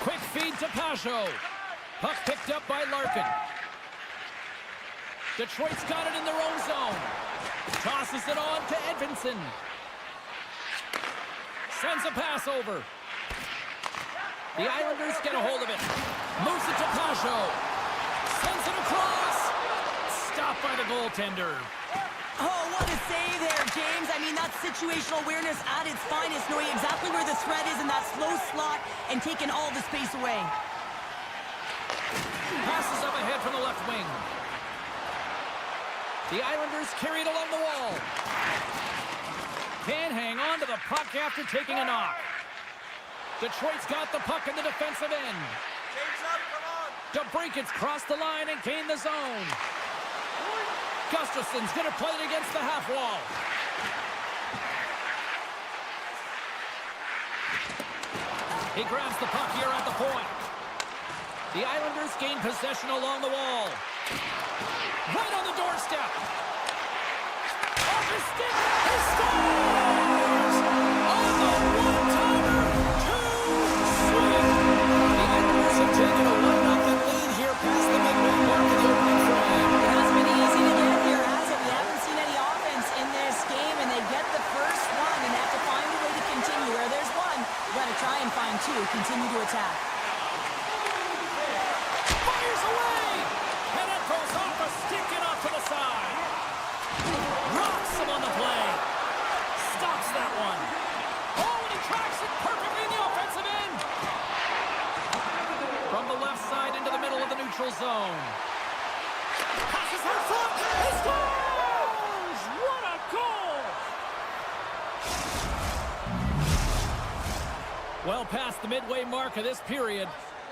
Quick feed to Pajot. Puck picked up by Larkin. Detroit's got it in their own zone. Tosses it on to Edvinsson. Sends a pass over. The Islanders get a hold of it. Moves it to Pajot. Sends it across. Stopped by the goaltender. Oh, what a save there, James. I mean, that's situational awareness at its finest, knowing exactly where the threat is in that slow slot and taking all the space away. Passes up ahead from the left wing. The Islanders carry it along the wall. Can't hang on to the puck after taking a knock. Detroit's got the puck in the defensive end. DeBrincat's crossed the line and gained the zone. Gustafson's going to play it against the half wall. He grabs the puck here at the point. The Islanders gain possession along the wall. Right on the doorstep. Off his stick. He scores! On the one-timer. Two-swing. The Islanders have taken a 1-0 lead here past the midway mark of the opening frame. It hasn't been easy to get here, has it? We haven't seen any offense in this game, and they get the first one, and they have to find a way to continue. Where there's one, you got to try and find two. Continue to attack. Fires away! And it goes off a stick and off to the side. Rocks him on the play. Stops that one. Oh, and he tracks it perfectly in the offensive end. From the left side into the middle of the neutral zone. Passes her front. He scores! What a goal! Well past the midway mark of this period,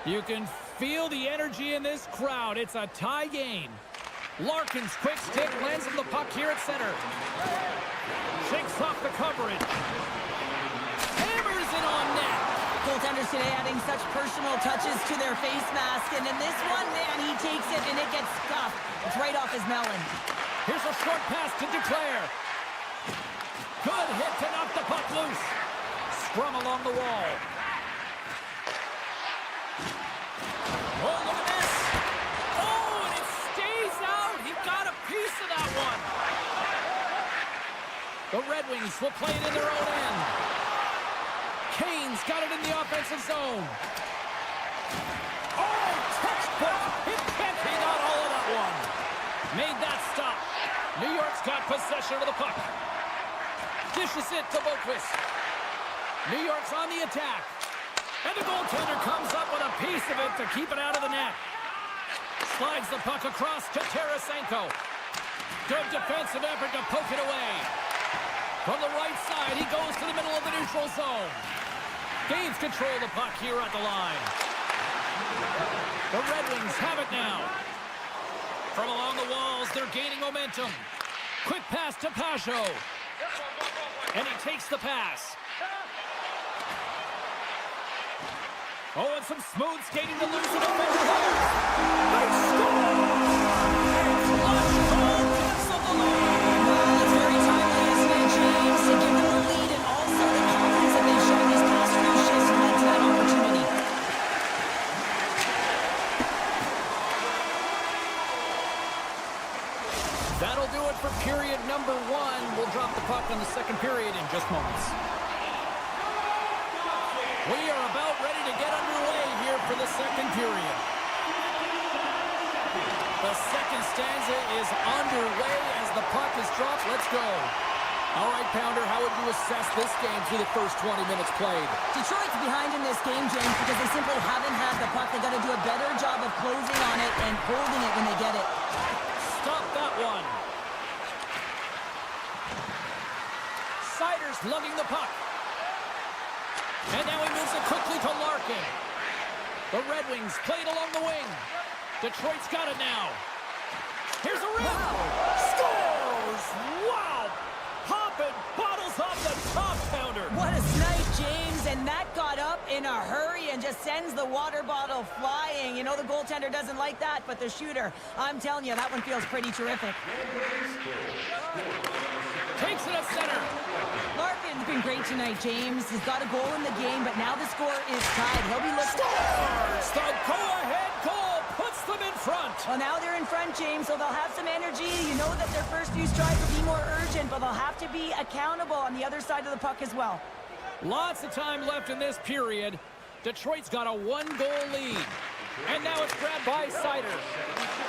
you can feel the energy in this crowd. It's a tie game. Larkin's quick stick lands him the puck here at center. Shakes off the coverage. Hammers it on net. Goaltenders today adding such personal touches to their face mask, and in this one, man, he takes it and it gets scuffed. It's right off his melon. Here's a short pass to Duclair. Good hit to knock the puck loose. Scrum along the wall. Oh, look at this. Oh, and it stays out. He got a piece of that one. The Red Wings will play it in their own end. Kane's got it in the offensive zone. Oh, textbook. It can't be not all of that one. Made that stop. New York's got possession of the puck. Dishes it to Boquist. New York's on the attack. And the goaltender comes up with a piece of it to keep it out of the net. Slides the puck across to Tarasenko. Good defensive effort to poke it away. From the right side, he goes to the middle of the neutral zone. Gains control of the puck here at the line. The Red Wings have it now. From along the walls, they're gaining momentum. Quick pass to Pajot. And he takes the pass. Oh, and some smooth skating to lose it. They score! It's Lush goal cancel the lead. It's very timely, isn't it, James? To give them the lead and also the confidence that they've shown these past few shifts. start for the second period. The second stanza is underway as the puck is dropped. Let's go. All right, Pounder, how would you assess this game through the first 20 minutes played? Detroit's behind in this game, James, because they simply haven't had the puck. They got to do a better job of closing on it and holding it when they get it. Stop that one. Seider's lugging the puck. And now he moves it quickly to Larkin. The Red Wings played along the wing. Detroit's got it now. Here's a rip. Wow. Scores! Wow! Popping bottles off the top, Pounder. What a snipe, James, and that got up in a hurry and just sends the water bottle flying. You know the goaltender doesn't like that, but the shooter, I'm telling you, that one feels pretty terrific. Takes it at center. Larkin's been great tonight, James. He's got a goal in the game, but now the score is tied. He'll be looking... Scores! The go-ahead goal puts them in front. Well, now they're in front, James, so they'll have some energy. You know that their first few strides will be more urgent, but they'll have to be accountable on the other side of the puck as well. Lots of time left in this period. Detroit's got a one-goal lead. And now it's grabbed by Seider.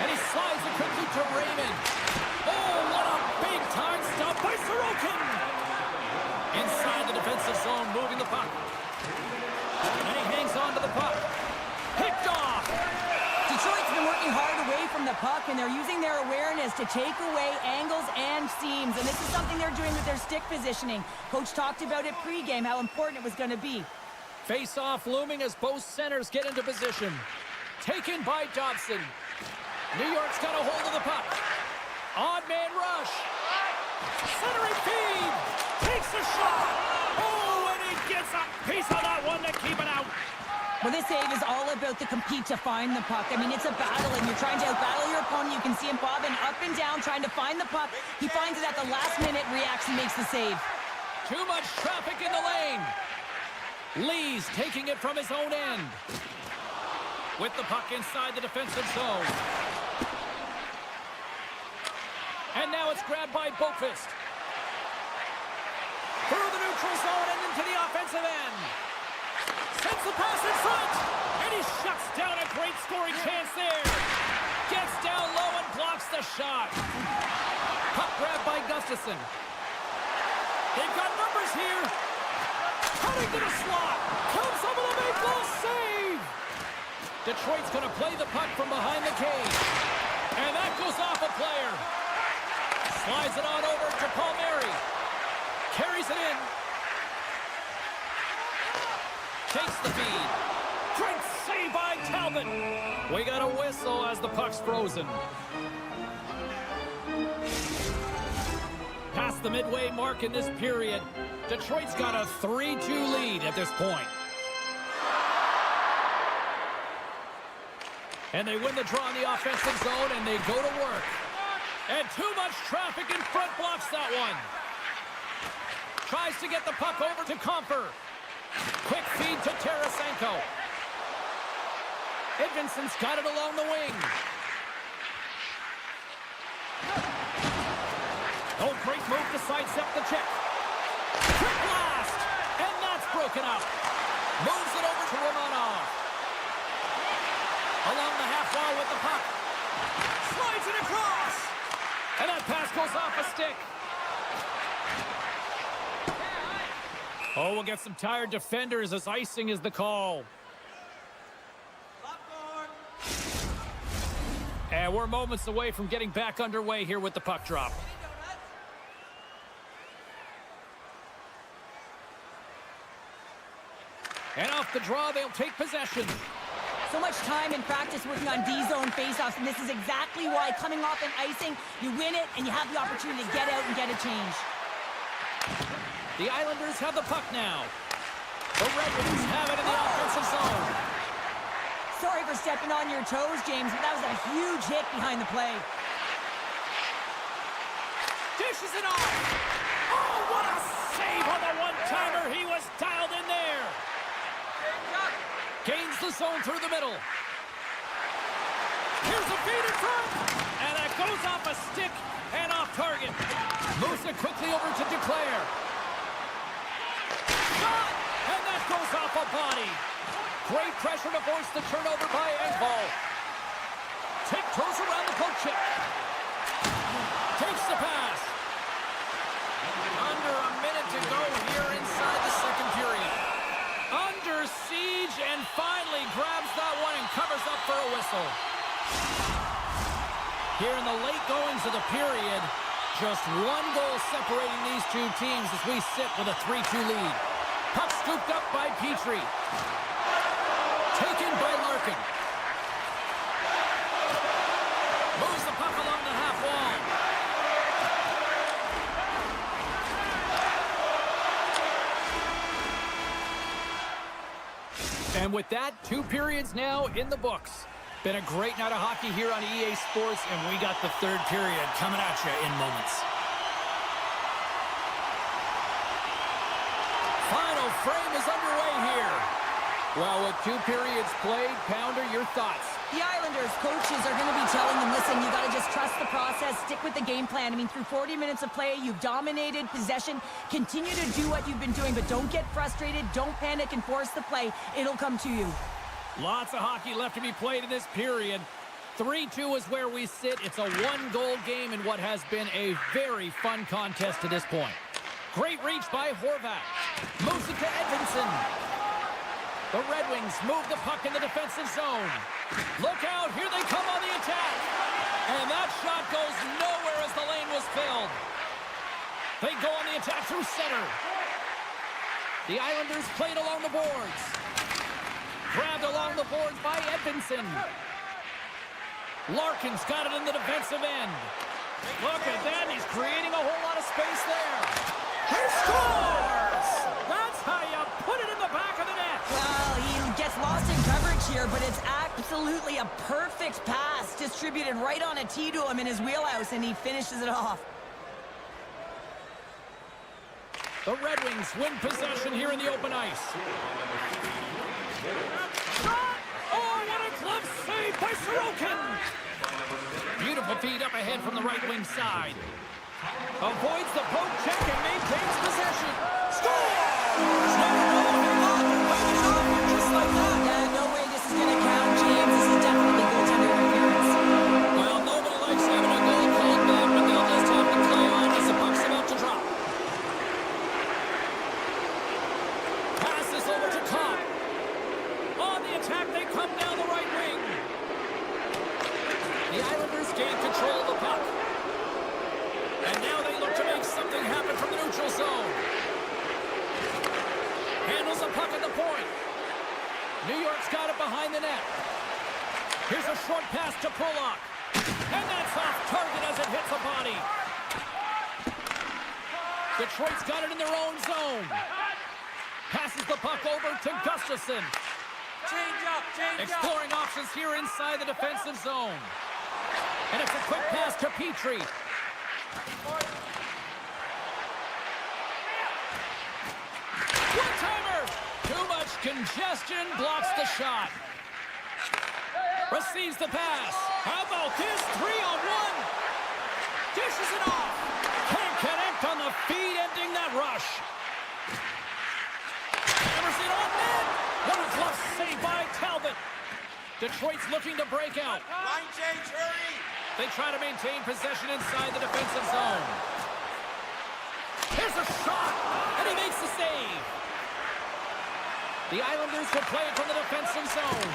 And he slides it quickly to Raymond. Oh, what a big-time stop by Sorokin! Inside the defensive zone, moving the puck. And he hangs on to the puck. Picked off! Detroit's been working hard away from the puck, and they're using their awareness to take away angles and seams. And this is something they're doing with their stick positioning. Coach talked about it pregame, how important it was going to be. Face-off looming as both centers get into position. Taken by Dobson. New York's got a hold of the puck. Odd man rush. Centering feed. Takes a shot. Oh, and he gets a piece of that one to keep it out. Well, this save is all about the compete to find the puck. I mean, it's a battle, and you're trying to outbattle your opponent. You can see him bobbing up and down, trying to find the puck. He finds it at the last minute, reacts and makes the save. Too much traffic in the lane. Lee's taking it from his own end. With the puck inside the defensive zone. And now it's grabbed by Boqvist. Through the neutral zone and into the offensive end. Sends the pass in front. And he shuts down a great scoring chance there. Gets down low and blocks the shot. Puck grabbed by Gustafsson. They've got numbers here. Cutting to the slot. Comes up with a big goal save. Detroit's going to play the puck from behind the cage. And that goes off a player. Slides it on over to Palmieri. Carries it in. Takes the feed. Great save by Talbot. We got a whistle as the puck's frozen. Past the midway mark in this period, Detroit's got a 3-2 lead at this point. And they win the draw in the offensive zone, and they go to work. And too much traffic in front blocks that one. Tries to get the puck over to Comfer. Quick feed to Tarasenko. Edvinson's got it along the wing. Oh, great move to sidestep the check. Quick blast! And that's broken up. Moves it over to Romanov. Along the half wall with the puck. Slides it across. And that pass goes off a stick. Oh, we'll get some tired defenders as icing is the call. And we're moments away from getting back underway here with the puck drop. And off the draw, they'll take possession. So much time in practice working on D-zone faceoffs, and this is exactly why coming off an icing, you win it, and you have the opportunity to get out and get a change. The Islanders have the puck now. The Red Wings have it in the offensive zone. Sorry for stepping on your toes, James, but that was a huge hit behind the play. Dishes it off. Oh, what a save on the one-timer. He was dialed in there. Gains the zone through the middle. Here's a feed in front. And that goes off a stick and off target. Moves it quickly over to Duclair. Shot! And that goes off a body. Great pressure to force the turnover by Engvall. Tiptoes around the poke check. Takes the pass. Under a minute to go here inside the second period. Under siege and finally grabs that one and covers up for a whistle. Here in the late goings of the period, just one goal separating these two teams as we sit with a 3-2 lead. Puck scooped up by Petrie. Taken by Larkin. Moves the puck along the half wall. And with that, 2 periods now in the books. Been a great night of hockey here on EA Sports, and we got the third period coming at you in moments. Final frame is underway here. Well, with 2 periods played, Pounder, your thoughts? The Islanders coaches are going to be telling them, listen, you got to just trust the process, stick with the game plan. I mean, through 40 minutes of play, you've dominated possession. Continue to do what you've been doing, but don't get frustrated. Don't panic and force the play. It'll come to you. Lots of hockey left to be played in this period. 3-2 is where we sit. It's a 1-goal game in what has been a very fun contest to this point. Great reach by Horvat. Moves it to Edvinsson. The Red Wings move the puck in the defensive zone. Look out, here they come on the attack. And that shot goes nowhere as the lane was filled. They go on the attack through center. The Islanders played along the boards. Grabbed along the boards by Edvinsson. Larkin's got it in the defensive end. Look at that, he's creating a whole lot of space there. He scores! That's how you put it in the back of the net. Well, he gets lost in coverage here, but it's absolutely a perfect pass distributed right on a tee to him in his wheelhouse, and he finishes it off. The Red Wings win possession here in the open ice. Oh, what a glove save by Sorokin! Beautiful feed up ahead from the right wing side. Avoids the poke check and maintains possession. Scores! Just like that. Yeah, no way this is going to count, James. This is definitely goaltender interference. Well, nobody likes having a goal called back, but they'll just have to play on as the puck's about to drop. Passes over to Cobb. On the attack, they come down the right wing. The Islanders gain control of the puck. And now they look to make something happen from the neutral zone. Handles the puck at the point. New York's got it behind the net. Here's a short pass to Pulock. And that's off target as it hits the body. Detroit's got it in their own zone. Passes the puck over to Gustafsson. Exploring options here inside the defensive zone. And it's a quick pass to Petrie. One-timer! Too much congestion, blocks the shot. Receives the pass. How about this? 3-on-1. Dishes it off. Can't connect on the feed, ending that rush. Emerson on net. What a glove save by Talbot. Detroit's looking to break out. Line change, hurry! They try to maintain possession inside the defensive zone. Here's a shot, and he makes the save. The Islanders will play it from the defensive zone.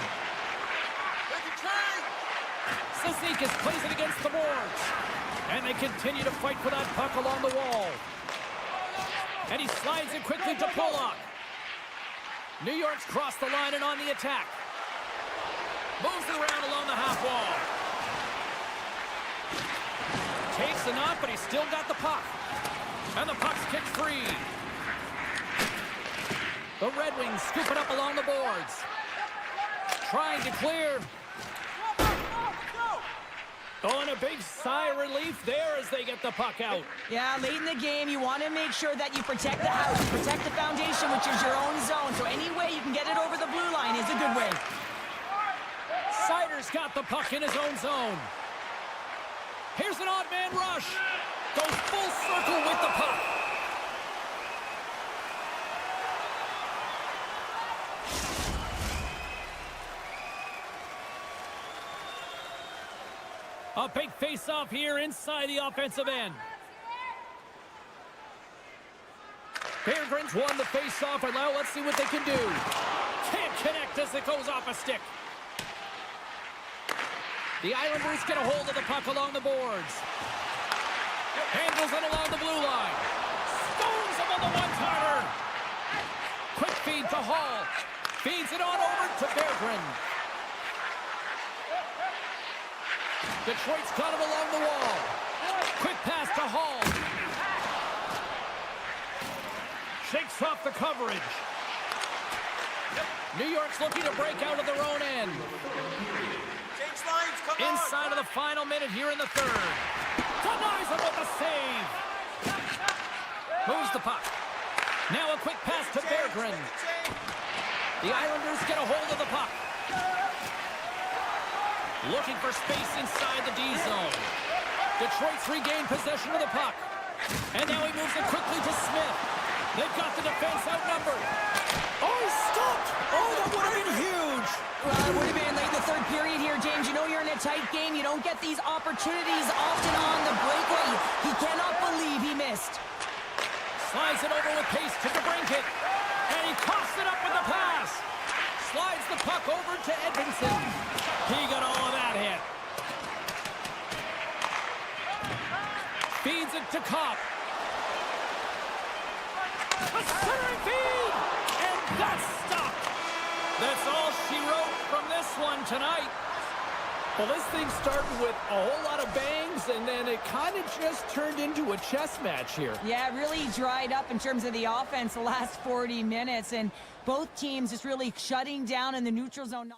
Cizikas plays it against the boards. And they continue to fight for that puck along the wall. And he slides it quickly to Pulock. New York's crossed the line and on the attack. Moves it around along the half wall. Takes the knock, but he's still got the puck. And the puck's kicked free. The Red Wings scoop it up along the boards. Trying to clear. Oh, and a big sigh of relief there as they get the puck out. Yeah, late in the game, you want to make sure that you protect the house, protect the foundation, which is your own zone. So any way you can get it over the blue line is a good way. Sider's got the puck in his own zone. Here's an odd man rush. Goes full circle with the puck. A big face-off here inside the offensive end. Berggren's won the face-off, and now let's see what they can do. Can't connect as it goes off a stick. The Islanders get a hold of the puck along the boards. Handles it along the blue line. Stones him on the one-timer. Quick feed to Hall. Feeds it on over to Berggren. Detroit's got him along the wall. Quick pass to Hall. Shakes off the coverage. New York's looking to break out of their own end. Inside of the final minute here in the third. Denies him with a save. Moves the puck. Now a quick pass to Berggren. The Islanders get a hold of the puck. Looking for space inside the D zone. Detroit's regained possession of the puck. And now he moves it quickly to Smith. They've got the defense outnumbered. Oh, he stopped! Oh, that would have been huge! Well, it would have been late in the third period here, James. You know you're in a tight game. You don't get these opportunities often on the breakaway. He cannot believe he missed. Slides it over with pace to DeBrincat. And he coughs it up with the pass. Slides the puck over to Edmondson. He got all of that hit. Feeds it to Kopp. A centering feed! And that's stopped. That's all she wrote from this one tonight. Well, this thing started with a whole lot of bangs, and then it kind of just turned into a chess match here. Yeah, it really dried up in terms of the offense the last 40 minutes, and both teams just really shutting down in the neutral zone.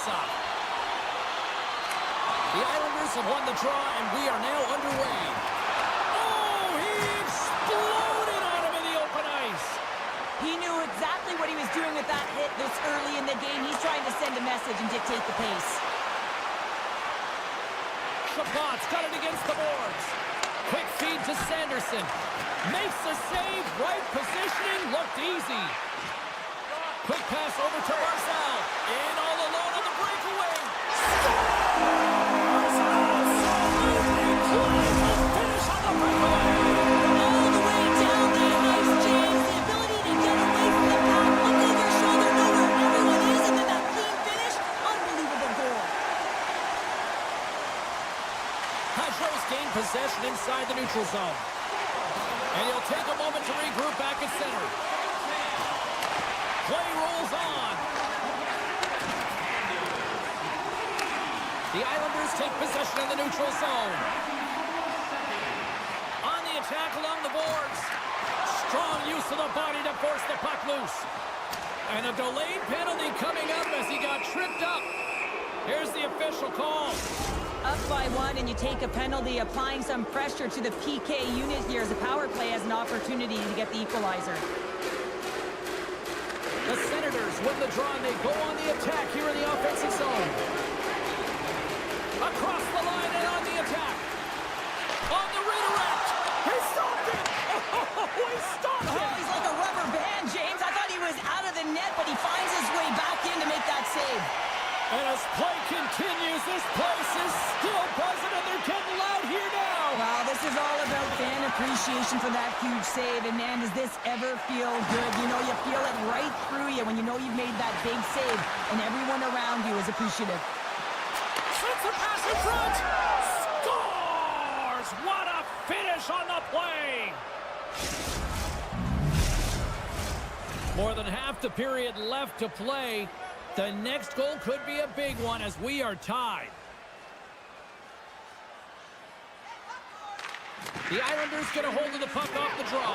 faceoff. The Islanders have won the draw, and we are now underway. Oh, he exploded on him in the open ice. He knew exactly what he was doing with that hit this early in the game. He's trying to send a message and dictate the pace. Chabot's got it against the boards. Quick feed to Sanderson. Makes the save. Right positioning. Looked easy. Quick pass over to Barzal. In all alone on the breakaway. Scores! Incredible finish on the breakaway. All the way down the ice, James. The ability to get away from the pack. Look over his shoulder. Know where everyone is. And then that clean finish. Unbelievable goal. Hydro's gained possession inside the neutral zone. And he'll take a moment to regroup back at center. Play rolls on. The Islanders take possession in the neutral zone. On the attack along the boards. Strong use of the body to force the puck loose. And a delayed penalty coming up as he got tripped up. Here's the official call. Up by 1 and you take a penalty, applying some pressure to the PK unit here as the power play has an opportunity to get the equalizer. The Senators win the draw and they go on the attack here in the offensive zone. Across the line and on the attack. On the redirect. He stopped it. Oh, he stopped it. Oh, he's like a rubber band, James. I thought he was out of the net, but he finds his way back in to make that save. And as play continues, this place is still buzzing and they're getting loud here now. Wow, this is all about fan appreciation for that huge save. And man, does this ever feel good? You know, you feel it right through you when you know you've made that big save and everyone around you is appreciative. Sends a pass in front. Scores! What a finish on the play. More than half the period left to play. The next goal could be a big one as we are tied. The Islanders get a hold of the puck off the draw.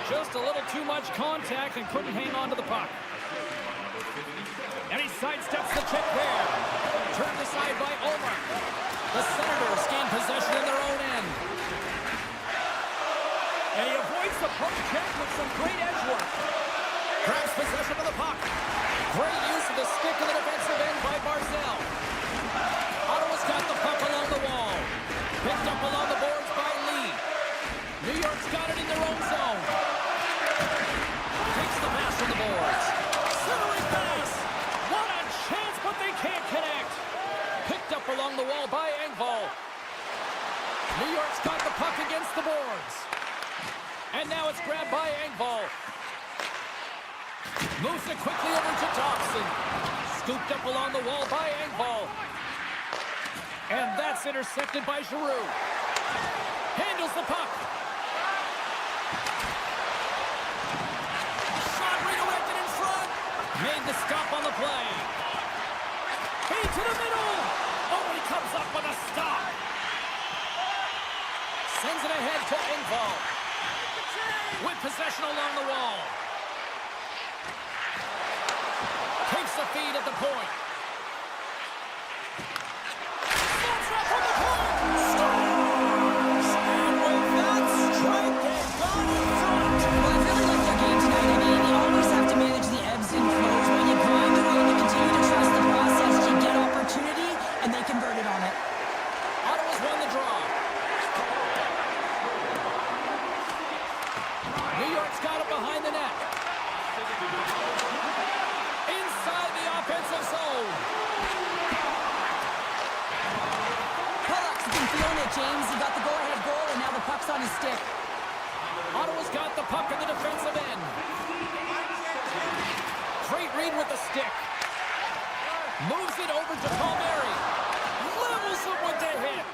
Just a little too much contact and couldn't hang on to the puck. And he sidesteps the check there. Turned aside by Omar. The Senators gain possession in their own end. And he avoids the poke check with some great edge work. Grabs possession of the puck. Great use of the stick in the defensive end by Barzal. Ottawa's got the puck along the wall. Picked up along the boards by Lee. New York's got it in their own zone. Takes the pass from the boards. Centering pass. What a chance, but they can't connect. Picked up along the wall by Engvall. New York's got the puck against the boards. And now it's grabbed by Engvall. Moves it quickly over to Thompson. Scooped up along the wall by Engvall. And that's intercepted by Giroux. Handles the puck. Shot redirected in front. Made the stop on the play. Feed to the middle. Oh, he comes up with a stop. Sends it ahead to Engvall. With possession along the wall. Takes the feed at the point. Slots up from the point. Scores! And with that strike, they've gone in front. Well, I really like their game tonight. I mean, you always have to manage the ebbs and flows. When you grind away, you continue to trust the process. You get opportunity, and they converted on it. Ottawa's won the draw. New York's got it behind the net. Inside the offensive zone. Pollock's been feeling it, James. He got the go-ahead goal, and now the puck's on his stick. Ottawa's got the puck in the defensive end. Great read with the stick. Moves it over to Palmieri. Levels him with the hit.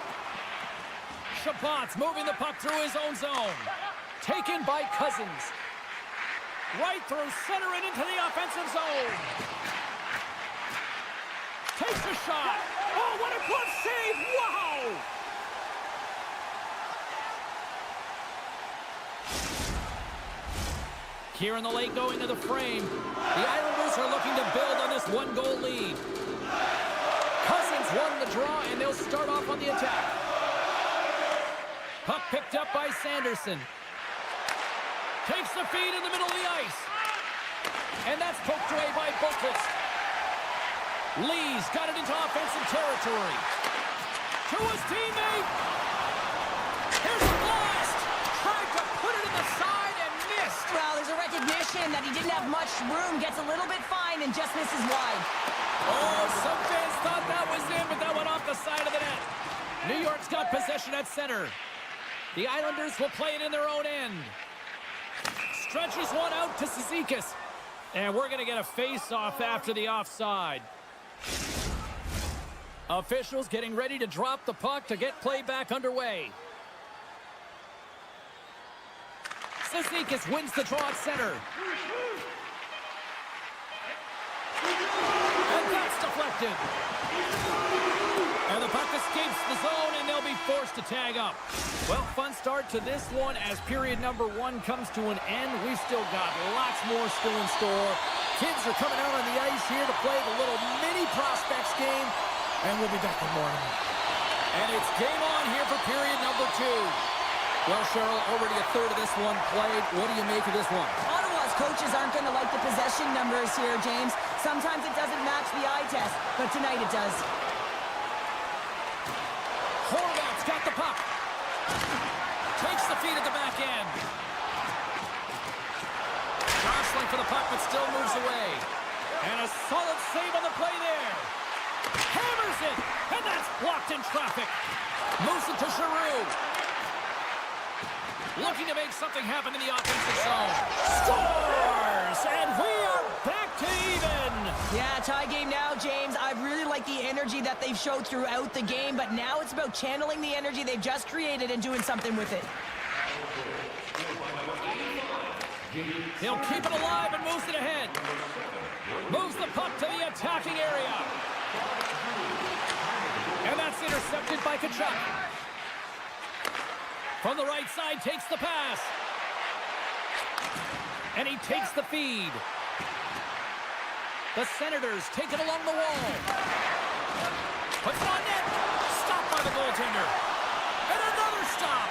Chabot's moving the puck through his own zone. Taken by Cousins. Right through center and into the offensive zone. Takes a shot. Oh, what a glove save. Wow! Here in the late going to the frame. The Islanders are looking to build on this one-goal lead. a draw, and they'll start off on the attack. Puck picked up by Sanderson. Takes the feed in the middle of the ice. And that's poked away by Boqvist. Lee's got it into offensive territory. To his teammate. Here's a blast. Tried to put it in the side and missed. Well, there's a recognition that he didn't have much room. Gets a little bit fine and just misses wide. Oh, some fans thought that was in, but that went off the side of the net. New York's got possession at center. The Islanders will play it in their own end. Stretches one out to Cizikas. And we're going to get a face-off after the offside. Officials getting ready to drop the puck to get play back underway. Cizikas wins the draw at center. And that's deflected. And the puck escapes the zone, and they'll be forced to tag up. Well, fun start to this one as period number 1 comes to an end. We've still got lots more still in store. Kids are coming out on the ice here to play the little mini prospects game, and we'll be back in the morning. And it's game on here for period number 2. Well, Cheryl, already a third of this one played. What do you make of this one? Ottawa's coaches aren't going to like the possession numbers here, James. Sometimes it doesn't match the eye test, but tonight it does. Horvat's got the puck. Takes the feed at the back end. Jostling for the puck, but still moves away. And a solid save on the play there. Hammers it, and that's blocked in traffic. Moves it to Giroux. Looking to make something happen in the offensive zone. Scores! And we are back to even. Yeah, tie game now, James. I really like the energy that they've showed throughout the game, but now it's about channeling the energy they've just created and doing something with it. He'll keep it alive and moves it ahead. Moves the puck to the attacking area. And that's intercepted by Tkachuk. From the right side, takes the pass. And he takes the feed. The Senators take it along the wall. Puts it on net. Stopped by the goaltender. And another stop.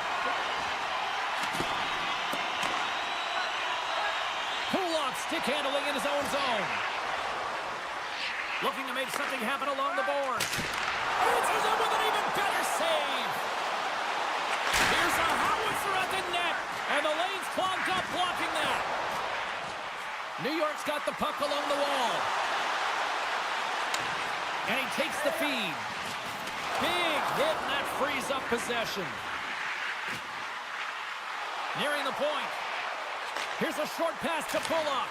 Kulak stick handling in his own zone. Looking to make something happen along the boards. Answers it with an even better save. Here's a howitzer at the net. And the lane's clogged up blocking that. New York's got the puck along the wall. And he takes the feed. Big hit, and that frees up possession. Nearing the point. Here's a short pass to Pulock.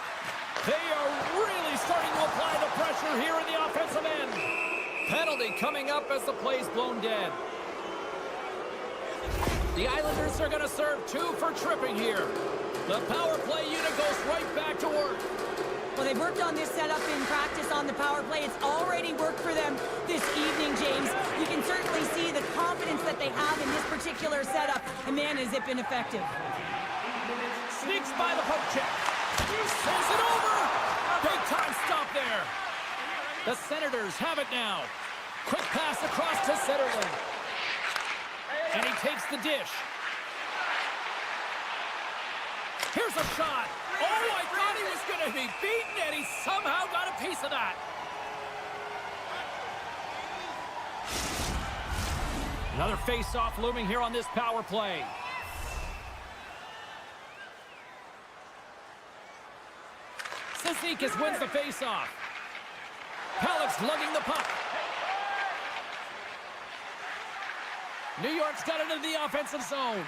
They are really starting to apply the pressure here in the offensive end. Penalty coming up as the play's blown dead. The Islanders are going to serve 2 for tripping here. The power play unit goes right back to work. Well, they've worked on this setup in practice on the power play. It's already worked for them this evening, James. You can certainly see the confidence that they have in this particular setup. And man, has it been effective. Sneaks by the poke check. Sends it over. Big time stop there. The Senators have it now. Quick pass across to Zetterlund. And he takes the dish. Here's a shot. Oh, I thought he was going to be beaten, and he somehow got a piece of that. Another face-off looming here on this power play. Cizikas wins the face-off. Halleck's lugging the puck. New York's got it into the offensive zone.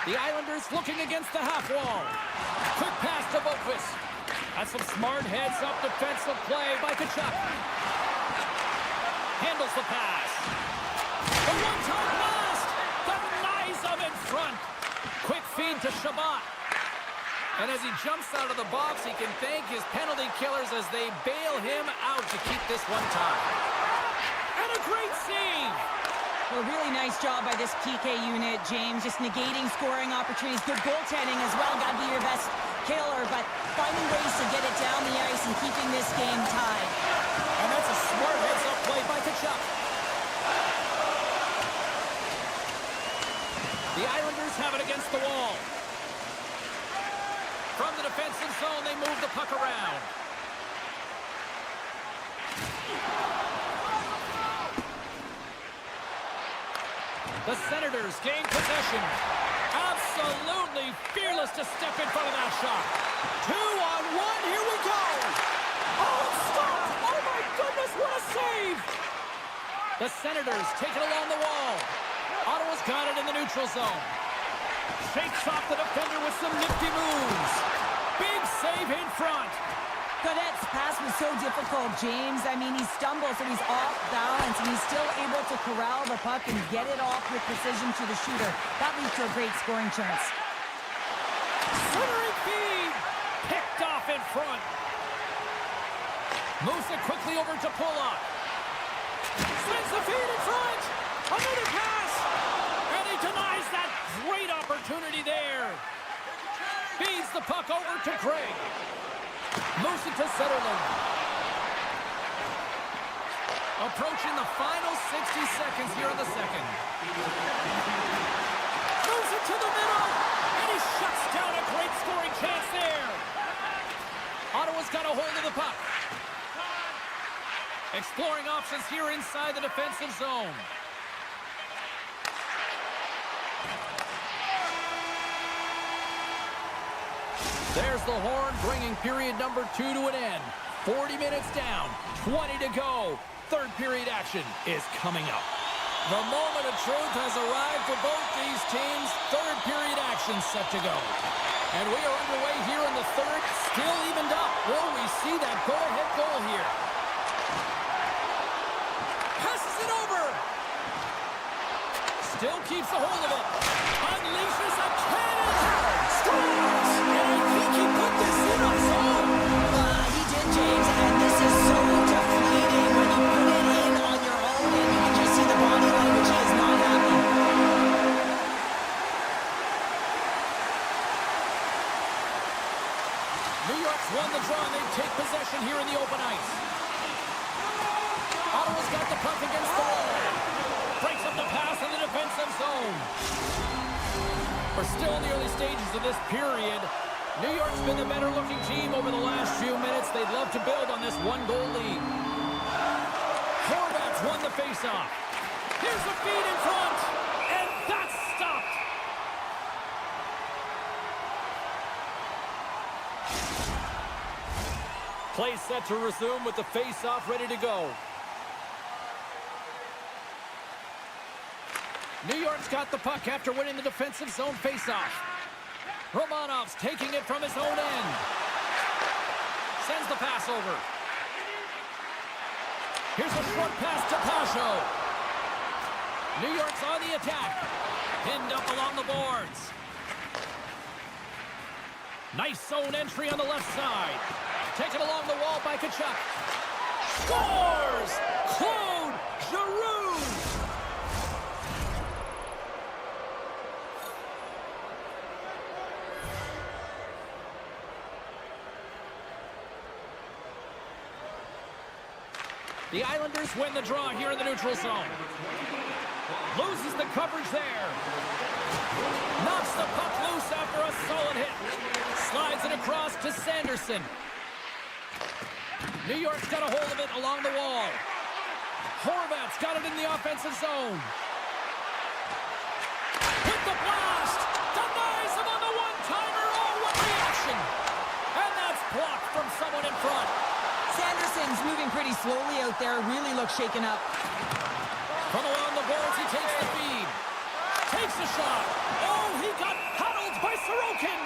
The Islanders looking against the half wall. Quick pass to Boqvist. That's some smart heads-up defensive play by Tkachuk. Handles the pass. The one-time blast. Denies him in front. Quick feed to Shabbat. And as he jumps out of the box, he can thank his penalty killers as they bail him out to keep this one tied. And a great save. Well, really nice job by this PK unit, James. Just negating scoring opportunities. Good goaltending as well. Got to be your best killer, but finding ways to get it down the ice and keeping this game tied. And that's puck around. The Senators gain possession. Absolutely fearless to step in front of that shot. 2-on-1, here we go. Oh, it stopped. Oh, my goodness, what a save. The Senators take it along the wall. Ottawa's got it in the neutral zone. Shakes off the defender with some nifty moves. Big save in front. Cadet's pass was so difficult, James. I mean, he stumbles, so he's off balance, and he's still able to corral the puck and get it off with precision to the shooter. That leads to a great scoring chance. Centering feed. Picked off in front. Moves it quickly over to Pollock. Sends the feed in front. Another pass. And he denies that great opportunity there. Feeds the puck over to Craig. Moves it to Zetterlund. Approaching the final 60 seconds here in the second. Moves it to the middle. And he shuts down a great scoring chance there. Ottawa's got a hold of the puck. Exploring options here inside the defensive zone. There's the horn, bringing period number 2 to an end. 40 minutes down, 20 to go. Third period action is coming up. The moment of truth has arrived for both these teams. Third period action set to go. And we are underway here in the third, still evened up. Will we see that go-ahead goal here? Passes it over. Still keeps a hold of it. Unleashes a cannon. Scores! And I think he put this in on his own. He did, James, and this is so deflating when you put it in on your own, and you can just see the body language. He is not happy. New York's won the draw, and they take possession here in the open ice. Ottawa's got the puck against the wall. Breaks up the pass in the defensive zone. We're still in the early stages of this period. New York's been the better-looking team over the last few minutes. They'd love to build on this one-goal lead. Horvat's won the faceoff. Here's the feed in front, and that's stopped. Play set to resume with the faceoff ready to go. New York's got the puck after winning the defensive zone faceoff. Romanov's taking it from his own end. Sends the pass over. Here's a short pass to Pasho. New York's on the attack. Pinned up along the boards. Nice zone entry on the left side. Taken along the wall by Tkachuk. Scores! Claude Giroux! The Islanders win the draw here in the neutral zone. Loses the coverage there. Knocks the puck loose after a solid hit. Slides it across to Sanderson. New York's got a hold of it along the wall. Horvat's got it in the offensive zone. Hit the blast. Denies him on the one-timer. Oh, what reaction. And that's blocked from someone in front. Sanderson's moving pretty slowly out there. Really looks shaken up. From along the boards, he takes the feed. Takes the shot. Oh, he got paddled by Sorokin.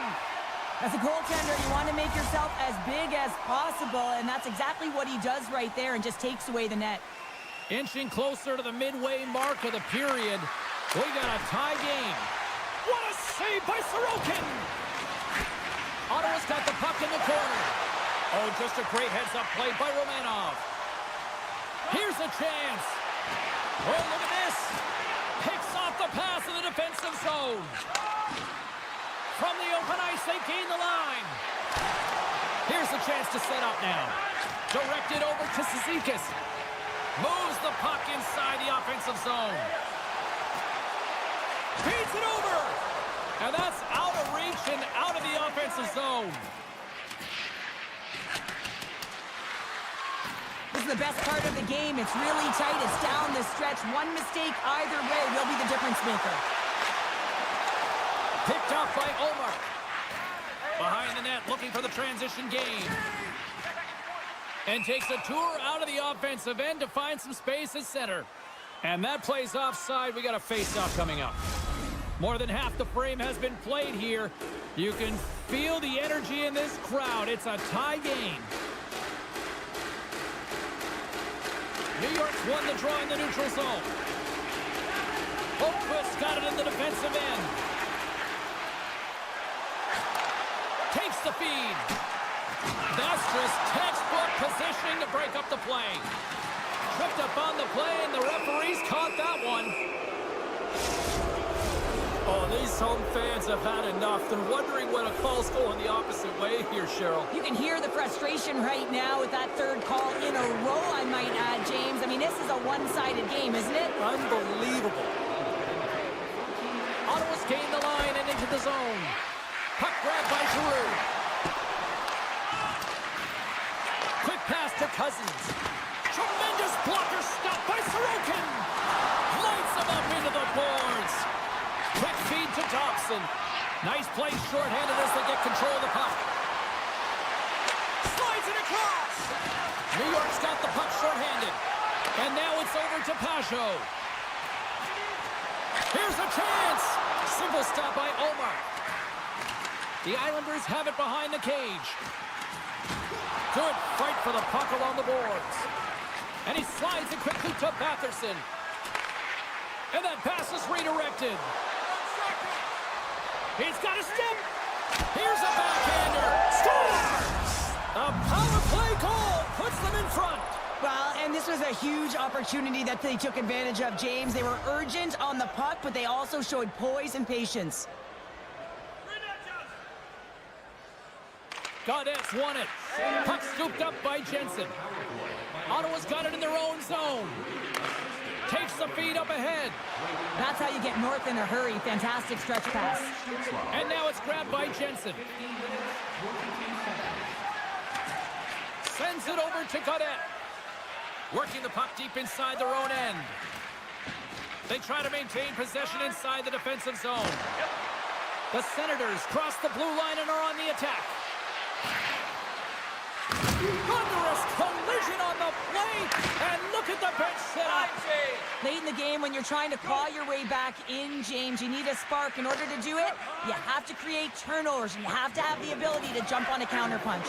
As a goaltender, you want to make yourself as big as possible, and that's exactly what he does right there and just takes away the net. Inching closer to the midway mark of the period. We got a tie game. What a save by Sorokin. Ottawa's got the puck in the corner. Oh, just a great heads-up play by Romanov. Here's a chance. Oh, look at this. Picks off the pass in the defensive zone. From the open ice, they gain the line. Here's a chance to set up now. Directed over to Cizikas. Moves the puck inside the offensive zone. Feeds it over. And that's out of reach and out of the offensive zone. this is the best part of the game. It's really tight. It's down the stretch. One mistake either way will be the difference maker. Picked off by Omar. Behind the net, looking for the transition game. And takes a tour out of the offensive end to find some space at center. And that play's offside. We got a face-off coming up. More than half the frame has been played here. You can feel the energy in this crowd. It's a tie game. New York's won the draw in the neutral zone. Holmquist got it in the defensive end. Takes the feed. That's just textbook positioning to break up the play. Tripped up on the play, and the referees caught that one. Oh, these home fans have had enough. They're wondering when a call's going the opposite way here, Cheryl. You can hear the frustration right now with that third call in a row, I might add, James. I mean, this is a one-sided game, isn't it? Unbelievable. Ottawa's gained the line and into the zone. Puck grab by Giroux. Quick pass to Cousins. Tremendous blocker stop by Sorokin. Lights him up into the boards. Quick feed to Dobson. Nice play shorthanded as they get control of the puck. Slides it across. New York's got the puck shorthanded. And now it's over to Pajot. Here's a chance. Simple stop by Omar. The Islanders have it behind the cage. Good fight for the puck along the boards. And he slides it quickly to Batherson. And that pass is redirected. He's got a step. Here's a backhander. Scores! A power play goal puts them in front. Well, and this was a huge opportunity that they took advantage of, James. They were urgent on the puck, but they also showed poise and patience. Gaudette's won it. Puck scooped up by Jensen. Ottawa's got it in their own zone. Takes the feed up ahead. That's how you get north in a hurry. Fantastic stretch pass. And now it's grabbed by Jensen. Sends it over to Gaudette. Working the puck deep inside their own end. They try to maintain possession inside the defensive zone. The Senators cross the blue line and are on the attack. Thunderous collision on the plate, and look at the bench setup. Late in the game, when you're trying to claw your way back in, James, you need a spark. In order to do it, you have to create turnovers, and you have to have the ability to jump on a counterpunch.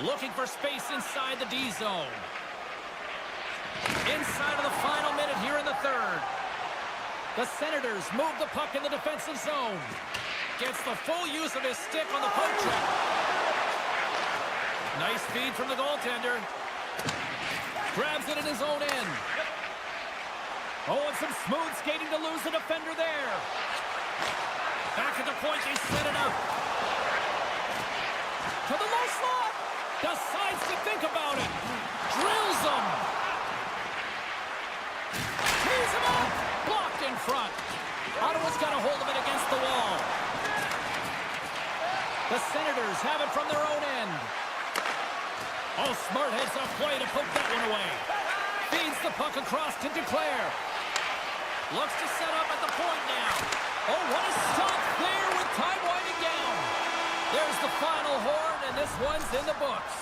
Looking for space inside the D zone. Inside of the final minute here in the third. The Senators move the puck in the defensive zone. Gets the full use of his stick on the poke check. Nice feed from the goaltender. Grabs it in his own end. Oh, and some smooth skating to lose the defender there. Back at the point, they set it up. To the low slot. Decides to think about it. Drills him. Tees him up. Blocked in front. Ottawa's got a hold of it against the wall. The Senators have it from their own end. Oh, smart heads up play to poke that one away. Feeds the puck across to Duclair. Looks to set up at the point now. Oh, what a stop there with time winding down. There's the final horn, and this one's in the books.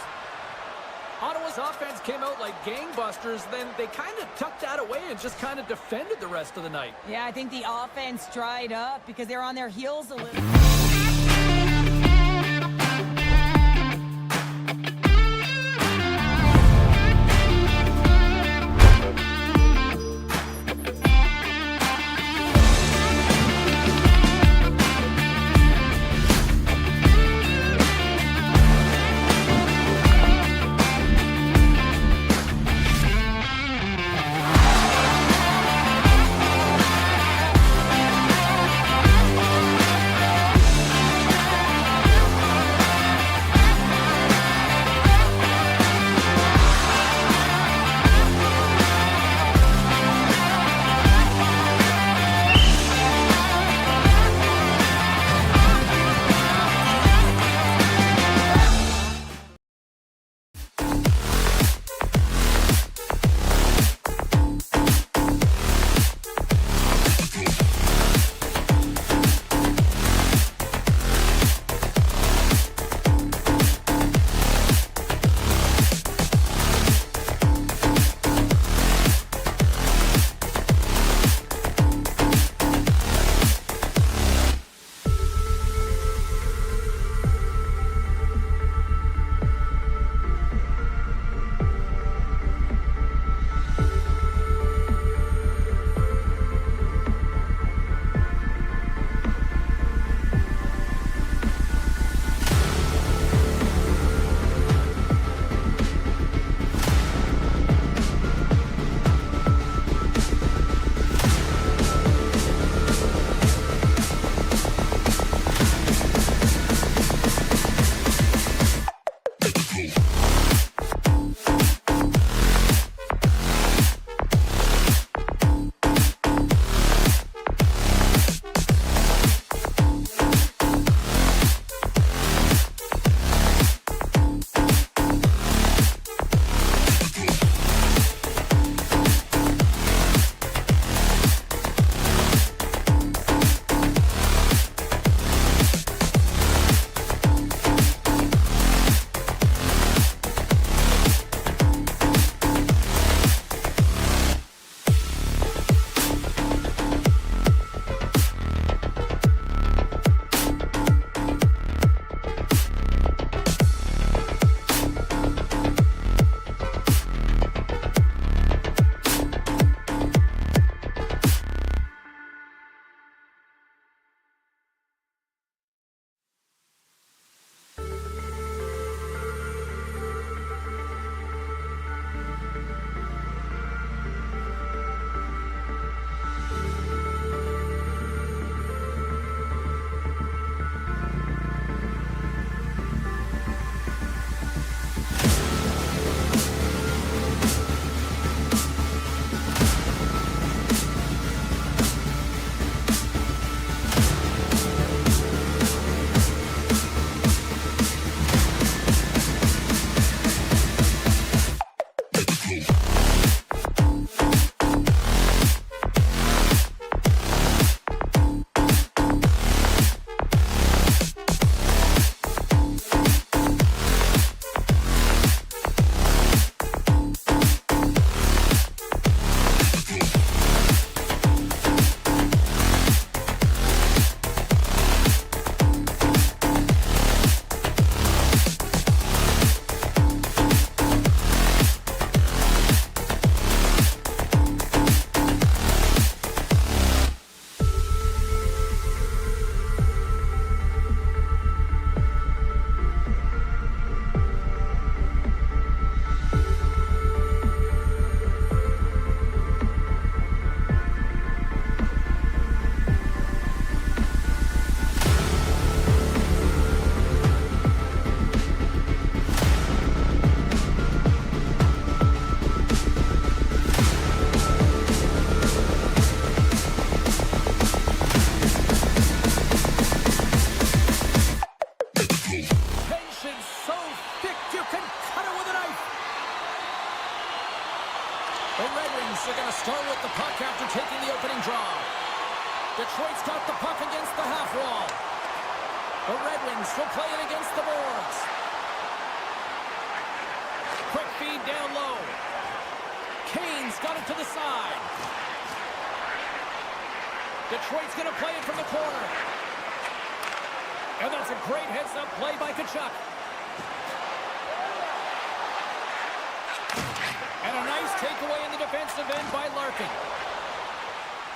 Ottawa's offense came out like gangbusters, then they kind of tucked that away and just kind of defended the rest of the night. Yeah, I think the offense dried up because they're on their heels a little. The Red Wings are going to start with the puck after taking the opening draw. Detroit's got the puck against the half wall. The Red Wings will play it against the boards. Quick feed down low. Kane's got it to the side. Detroit's going to play it from the corner. And that's a great heads-up play by Tkachuk. And a nice takeaway in the defensive end by Larkin.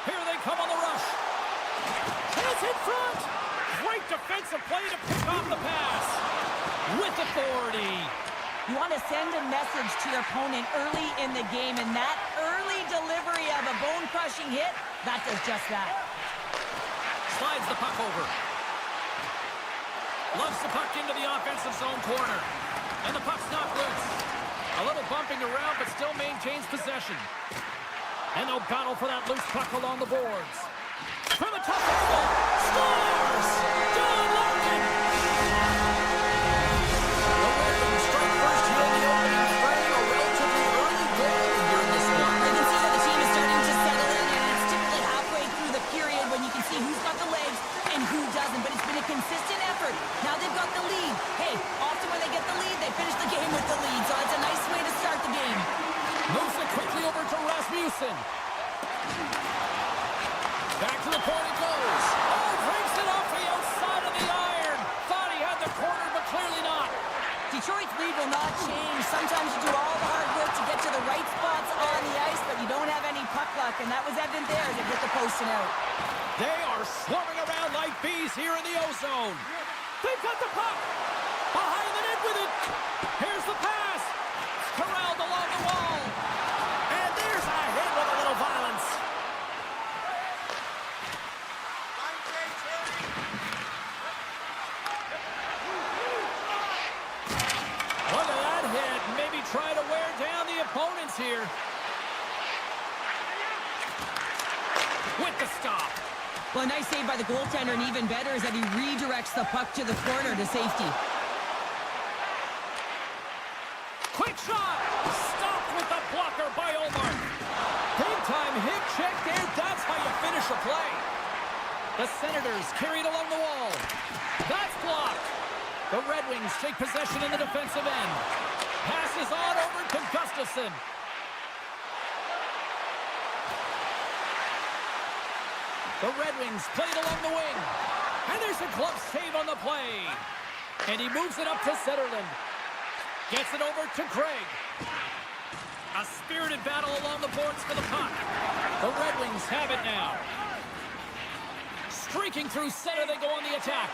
Here they come on the rush. Pass in front. Great defensive play to pick off the pass. With authority. You want to send a message to your opponent early in the game, and that early delivery of a bone-crushing hit, that does just that. Slides the puck over. Loves the puck into the offensive zone corner. And the puck's not loose. A little bumping around, but still maintains possession. And they'll battle for that loose puck along the boards. From the top angle, scores! John Larkin! The Red Wings strike first here in the opening frame. A relatively early goal here in this one. You can see that the team is starting to settle in, and it's typically halfway through the period when you can see who's got the legs and who doesn't. But it's been a consistent effort. Now they've got the lead. Hey, often when they get the lead, they finish the game with the lead. So it's a nice way to start the game. Moves it quickly over to Rasmussen. Back to the point it goes. Oh, breaks it off the outside of the iron. Thought he had the corner, but clearly not. Detroit's lead will not change. Sometimes you do all the hard work to get to the right spots on the ice, but you don't have any puck luck, and that was evident there as it hit the post and out. They are swarming around like bees here in the O-zone. They've got the puck. Behind the net with it. Here's the pass. Corralled along the wall. And there's a hit with a little violence. Look at that hit. Maybe try to wear down the opponents here. With the stop. Well, a nice save by the goaltender, and even better is that he redirects the puck to the corner to safety. Quick shot! Stopped with the blocker by Omar. Big time hit check there. That's how you finish a play. The Senators carry it along the wall. That's blocked. The Red Wings take possession in the defensive end. Passes on over to Gustafsson. The Red Wings play it along the wing. And there's a glove save on the play. And he moves it up to Zetterlund. Gets it over to Craig. A spirited battle along the boards for the puck. The Red Wings have it now. Streaking through center, they go on the attack.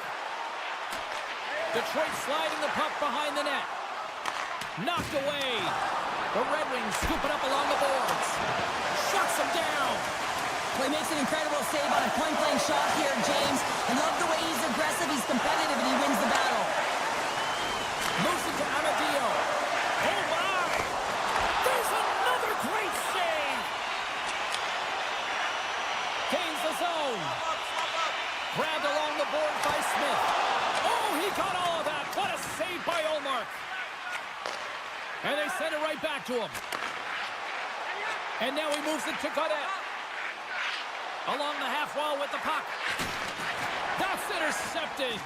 Detroit sliding the puck behind the net. Knocked away. The Red Wings scoop it up along the boards. Shuts them down. Well, he makes an incredible save on a point-blank shot here, James. I love the way he's aggressive, he's competitive, and he wins the battle. Moves it to Amadio. Oh, my! There's another great save! Gains the zone. Grabbed along the board by Smith. Oh, he got all of that. What a save by Olmark. And they send it right back to him. And now he moves it to Cadet. Along the half wall with the puck. That's intercepted.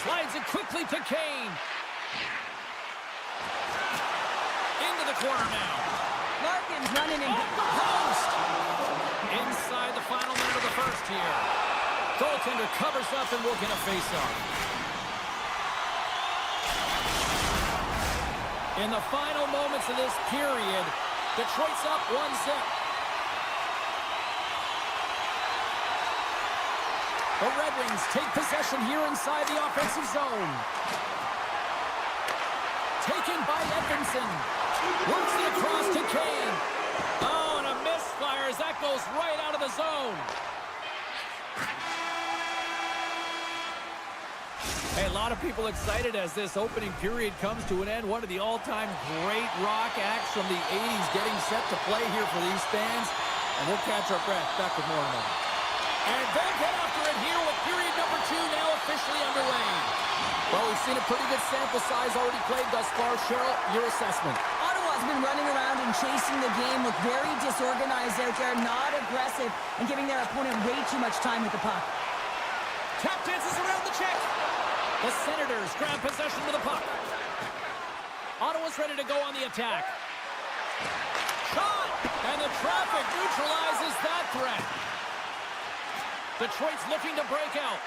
Slides it quickly to Kane. Into the corner now. Larkin's running in. Off the post. Inside the final minute of the first here. Goaltender covers up and will get a face-off. In the final moments of this period, Detroit's up 1-0. The Red Wings take possession here inside the offensive zone. Taken by Edvinsson. Works it across to Kane. Oh, and a misfire as that goes right out of the zone. Hey, a lot of people excited as this opening period comes to an end. One of the all-time great rock acts from the 80s getting set to play here for these fans. And we'll catch our breath. Back with more in a moment. And they'll get after it here with period number 2 now officially underway. Well, we've seen a pretty good sample size already played thus far. Cheryl, your assessment. Ottawa has been running around and chasing the game, look very disorganized out there, not aggressive, and giving their opponent way too much time with the puck. Tap dances around the check. The Senators grab possession of the puck. Ottawa's ready to go on the attack. Shot! And the traffic neutralizes that threat. Detroit's looking to break out.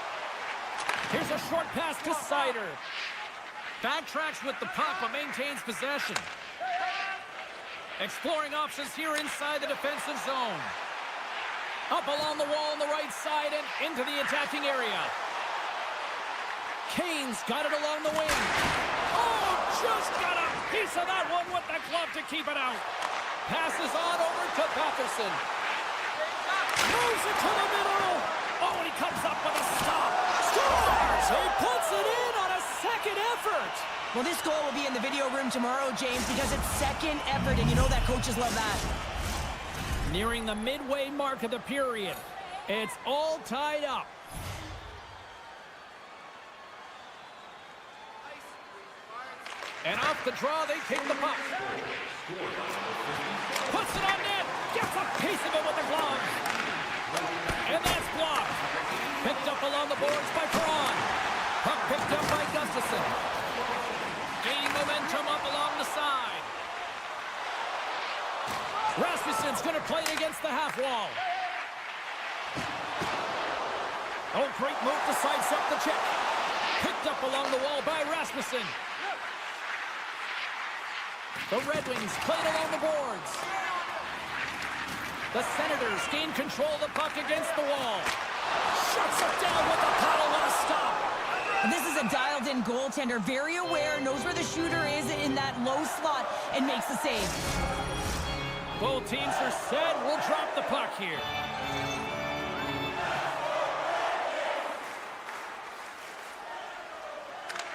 Here's a short pass to Sider. Backtracks with the puck, but maintains possession. Exploring options here inside the defensive zone. Up along the wall on the right side and into the attacking area. Kane's got it along the wing. Oh, just got a piece of that one with the glove to keep it out. Passes on over to Patterson. Moves it to the middle. Oh, and he comes up with a stop. Scores! He puts it in on a second effort. Well, this goal will be in the video room tomorrow, James, because it's second effort, and you know that coaches love that. Nearing the midway mark of the period. It's all tied up. And off the draw, they take the puck. Puts it on net. Gets a piece of it with the glove. And that's blocked. Picked up along the boards by Braun. Puck picked up by Gustafson. Gaining momentum up along the side. Rasmussen's going to play it against the half wall. Oh, great move to sidestep the check. Picked up along the wall by Rasmussen. The Red Wings play it along the boards. The Senators gain control of the puck against the wall. Shuts it down with the paddle and a stop. This is a dialed-in goaltender, very aware, knows where the shooter is in that low slot, and makes the save. Both teams are set. We'll drop the puck here.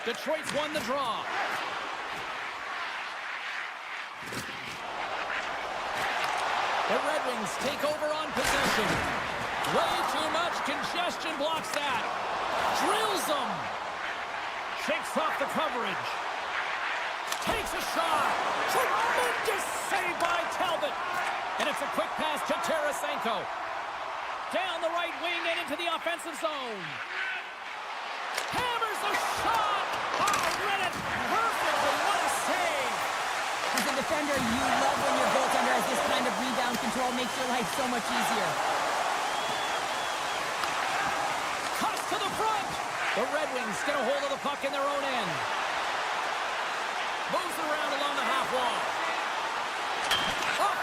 Detroit's won the draw. The Red Wings take over on possession. Way too much congestion blocks that. Drills them. Shakes off the coverage. Takes a shot. Tremendous save by Talbot. And it's a quick pass to Tarasenko. Down the right wing and into the offensive zone. Hammers a shot. Oh, read it perfectly. What a save. As a defender, you love when your goaltender has this kind of rebound control. Makes your life so much easier. Cuts to the front. The Red Wings get a hold of the puck in their own end. Moves around along the half wall. Up,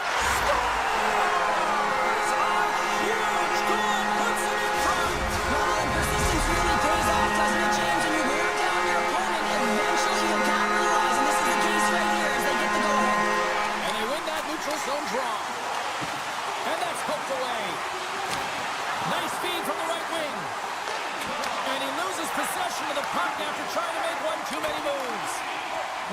scores! A huge goal puts it in front. Well, and persistence really pays off, doesn't it, James? And you wear down your opponent, eventually you'll capitalize, and this is the case right here as they get the go-ahead. And they win that neutral zone draw. And that's poked away. Nice feed from the right wing. And he loses possession of the puck after trying to make one too many moves.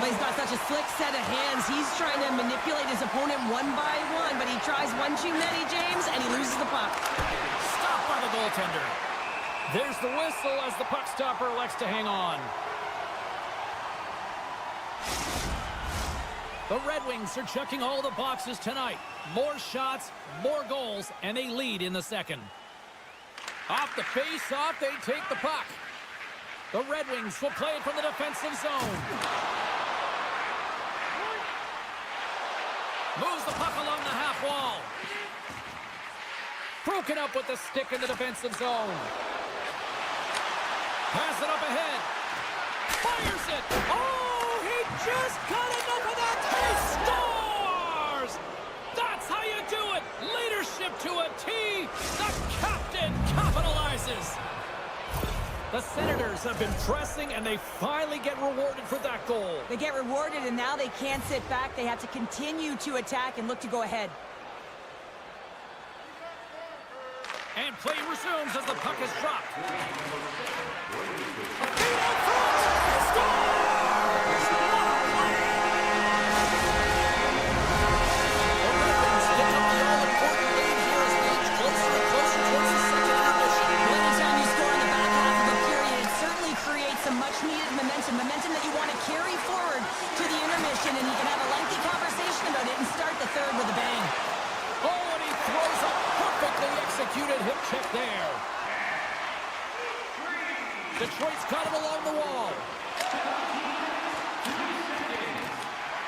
Well, he's got such a slick set of hands. He's trying to manipulate his opponent one by one, but he tries one too many, James, and he loses the puck. Stopped by the goaltender. There's the whistle as the puck stopper elects to hang on. The Red Wings are checking all the boxes tonight. More shots, more goals, and they lead in the second. Off the face-off, they take the puck. The Red Wings will play it from the defensive zone. Moves the puck along the half wall. Broken up with the stick in the defensive zone. Pass it up ahead. Fires it. Oh, he just got enough of that. He scores! That's how you do it. Leadership to a T. The captain capitalizes. The Senators have been pressing, and they finally get rewarded for that goal. They get rewarded, and now they can't sit back. They have to continue to attack and look to go ahead. And play resumes as the puck is dropped. Momentum that you want to carry forward to the intermission, and you can have a lengthy conversation Quick check there. Detroit's got it along the wall.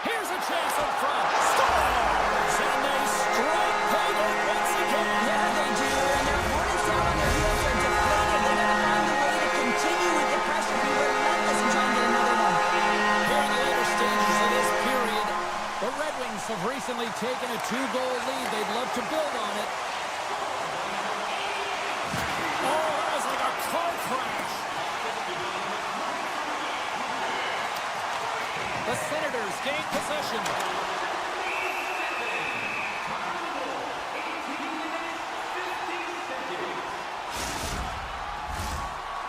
Here's a chance up front. Scores! And they strike payback once again. Yeah, they do. And their opponents down on their heels are deflated. They gotta find a way to continue with the pressure, be relentless, and try and get another one. Here in the later stages of this period, the Red Wings have recently taken a 2-goal lead. They'd love to build on it. Oh, that was like a car crash. The Senators gain possession.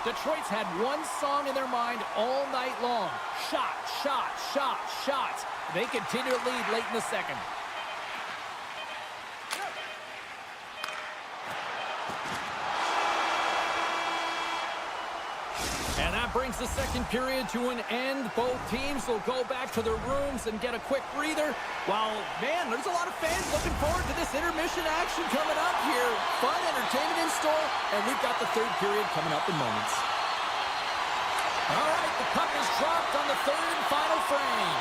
Detroit's had one song in their mind all night long. Shot, shot, shot, shots. They continue to lead late in the second. And that brings the second period to an end. Both teams will go back to their rooms and get a quick breather. While, man, there's a lot of fans looking forward to this intermission action coming up here. Fun entertainment in store, and we've got the third period coming up in moments. All right, the puck is dropped on the third and final frame.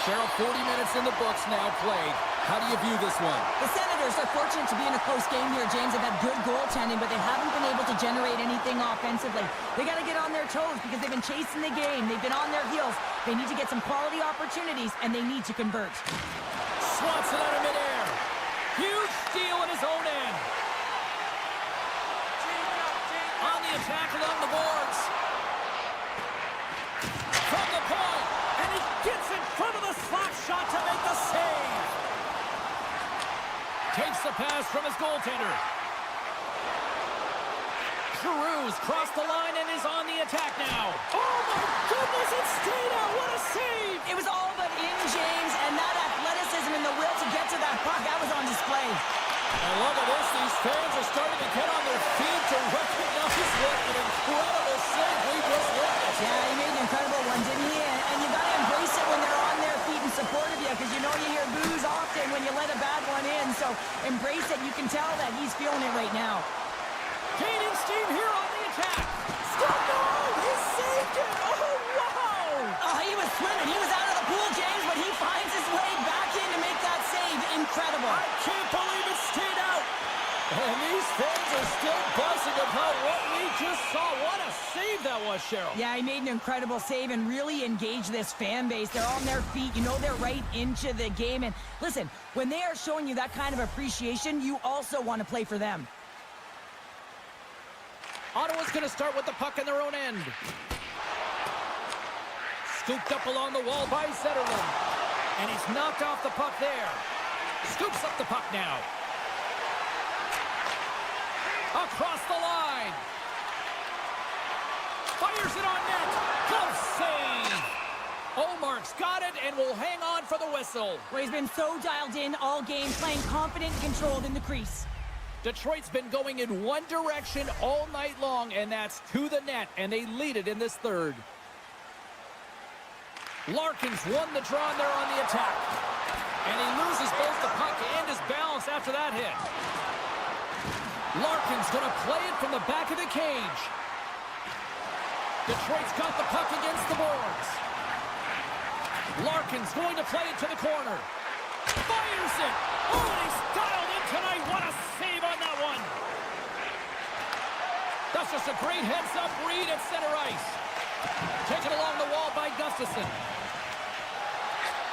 Cheryl, 40 minutes in the books now played. How do you view this one? The Senators are fortunate to be in a close game here, James. They've had good goaltending, but they haven't been able to generate anything offensively. They got to get on their toes because they've been chasing the game. They've been on their heels. They need to get some quality opportunities, and they need to convert. Swats it out of midair. Huge steal in his own end. On the attack along the boards. From the point, and he gets in front of the slap shot to make the save. Takes the pass from his goaltender. Giroux's crossed the line and is on the attack now. Oh my goodness, it stayed out. What a save! It was all but in, James, and that athleticism and the will to get to that puck, that was on display. I love this. These fans are starting to get on their feet to recognize what an incredible save we just witnessed. Yeah, he made an incredible one, didn't he? And you got to embrace it when they're on their feet in support of you, because you know you hear boos often when you let a bad one in. So embrace it. You can tell that he's feeling it right now. Gaining steam here on the attack. Stop! No! He saved it! Oh, wow! Oh, he was swimming. He was out of the pool, James, but he finds his way back in to make that save. Incredible. I can't believe it stayed out. And these fans are still buzzing about what we just saw. What a save that was, Cheryl. Yeah, he made an incredible save and really engaged this fan base. They're on their feet. You know they're right into the game. And listen, when they are showing you that kind of appreciation, you also want to play for them. Ottawa's going to start with the puck in their own end. Scooped up along the wall by Zetterlund. And he's knocked off the puck there. Scoops up the puck now. Across the line. Fires it on net. Close save. Omark's got it and will hang on for the whistle. Well, he's been so dialed in all game, playing confident and controlled in the crease. Detroit's been going in one direction all night long, and that's to the net, and they lead it in this third. Larkin's won the draw there on the attack. And he loses both the puck and his balance after that hit. Larkin's going to play it from the back of the cage. Detroit's got the puck against the boards. Larkin's going to play it to the corner. Fires it! Oh, and he's dialed in tonight. What a save on that one! That's just a great heads-up read at center ice. Taken along the wall by Gustafsson.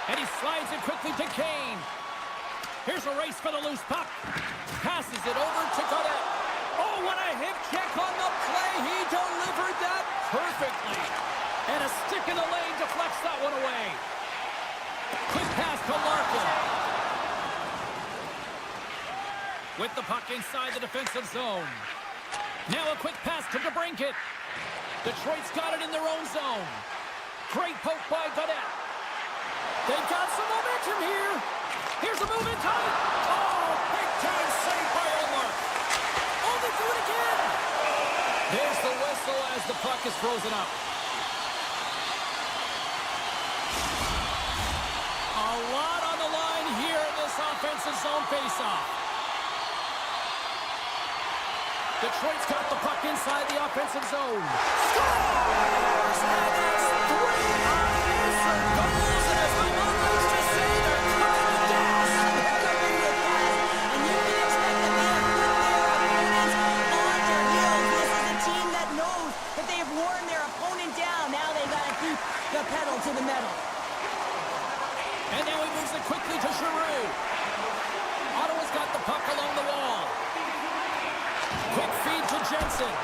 And he slides it quickly to Kane. Here's a race for the loose puck. Passes it over to Godet. Oh, what a hip check on the play. He delivered that perfectly. And a stick in the lane deflects that one away. Quick pass to Larkin. With the puck inside the defensive zone. Now a quick pass to DeBrincat. Detroit's got it in their own zone. Great poke by Godet. They've got some momentum here. Here's a move in tight. Oh, big time save by Omark. Oh, they do it again. There's the whistle as the puck is frozen up. A lot on the line here in this offensive zone faceoff. Detroit's got the puck inside the offensive zone. Scores! And it's 3 unanswered goals, and as my mom likes to say, they're cooking with gas. They're cooking with gas, and you can expect that they have put their opponents on their heels. This is a team that knows that they have worn their opponent down. Now they got to keep the pedal to the metal. And now he moves it quickly to Giroux. Ottawa's got the puck along the wall. Quick feed to Jensen.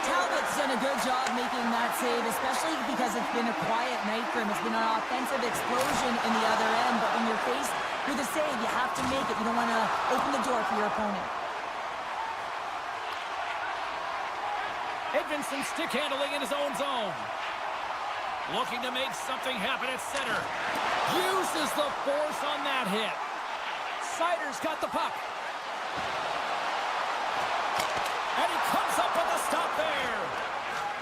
Talbot's done a good job making that save, especially because it's been a quiet night for him. It's been an offensive explosion in the other end, but when you're faced with a save, you have to make it. You don't want to open the door for your opponent. Edvinsson stick handling in his own zone. Looking to make something happen at center. Uses the force on that hit. Sider's got the puck. And he comes up with a stop there.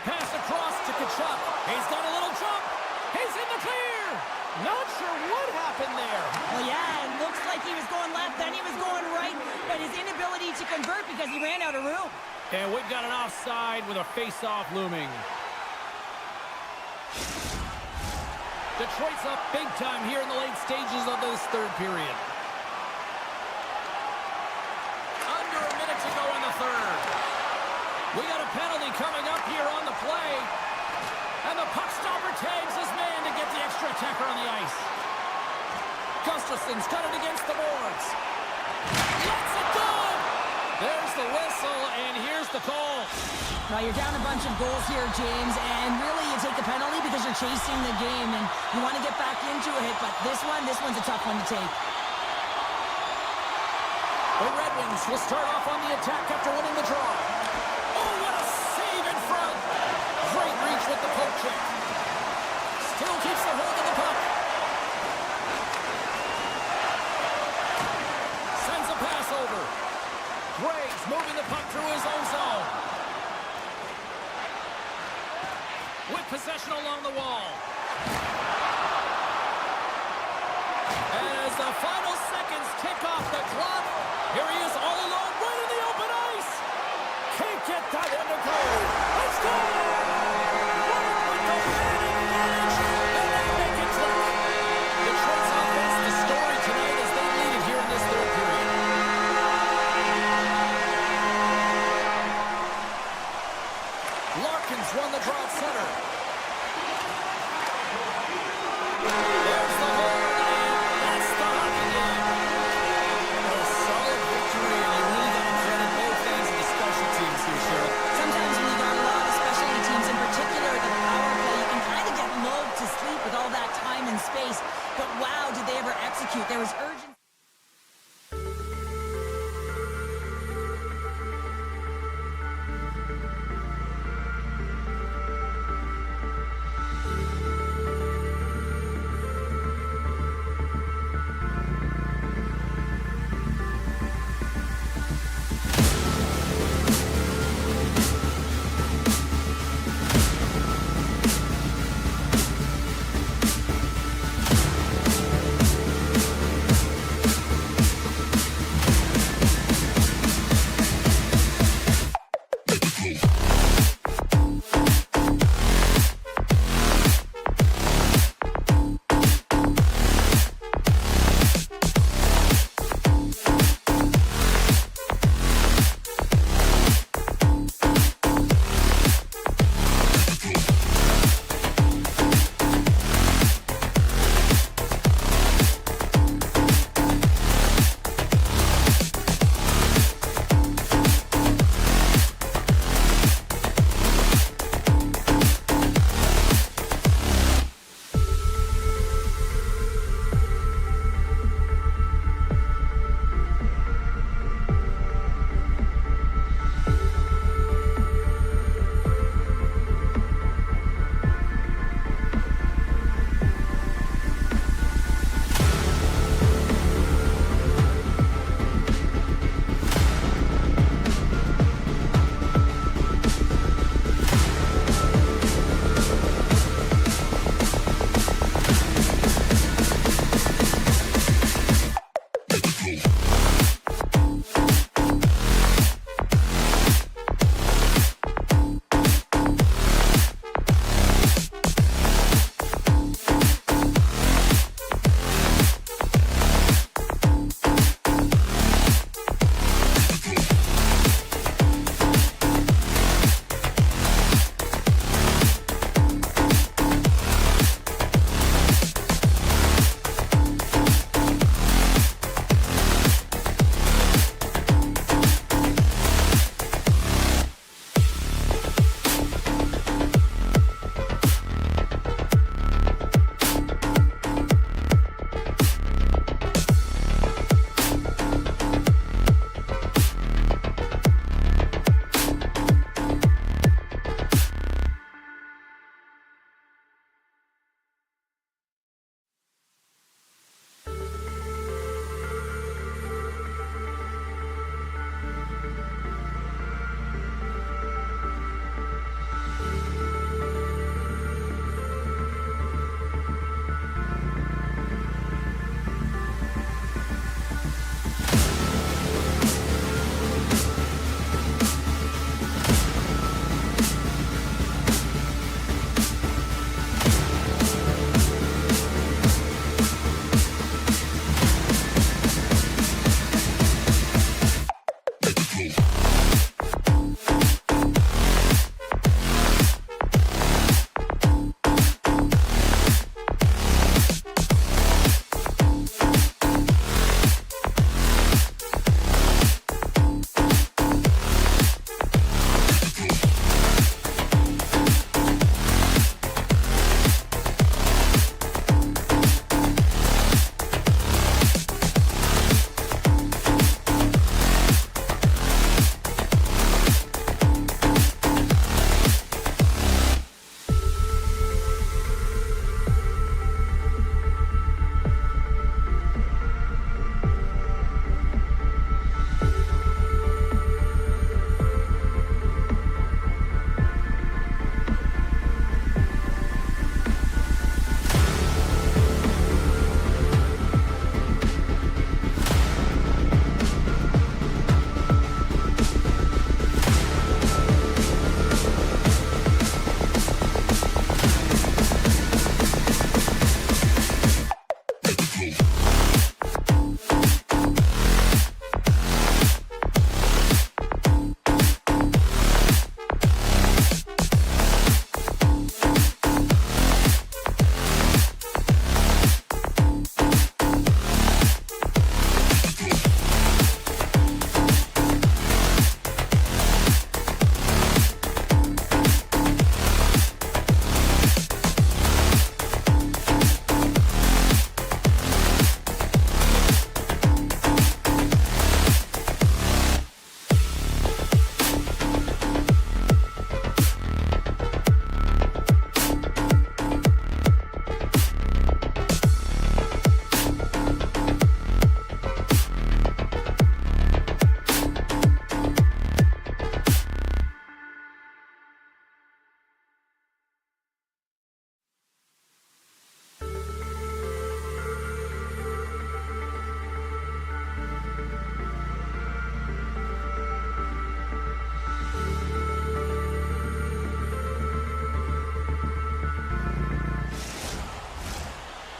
Pass across to Tkachuk. He's got a little jump. He's in the clear. Not sure what happened there. Well, yeah, it looks like he was going left, then he was going right, but his inability to convert because he ran out of room. And we've got an offside with a face-off looming. Detroit's up big time here in the late stages of this third period. Under a minute to go in the third. We got a penalty coming up here on the play. And the puck stopper tags his man to get the extra attacker on the ice. Gustafson's got it against the boards. Lets it go! There's the whistle, and here's the call. Now, you're down a bunch of goals here, James, and really you take the penalty because you're chasing the game, and you want to get back into it, but this one's a tough one to take. The Red Wings will start off on the attack after winning the draw. Oh, what a save in front! Great reach with the poke check. Still keeps the hold of the puck. Sends a pass over. Graves moving the puck through his own zone. With possession along the wall. As the final seconds tick off the clock, here he is all alone right in the open ice. Can't get that in to go. Let's go! With the man advantage, and they make it click. Detroit's offense, the story tonight as they lead it here in this third period. Larkins won the draw at center. There's the hold, and that's the hockey game. A solid victory, and you really got to credit both ends of the special teams here, Sheriff. Sometimes when you got a lot of specialty teams, in particular the power play, you can kind of get lulled to sleep with all that time and space, but wow, did they ever execute. There was urgency.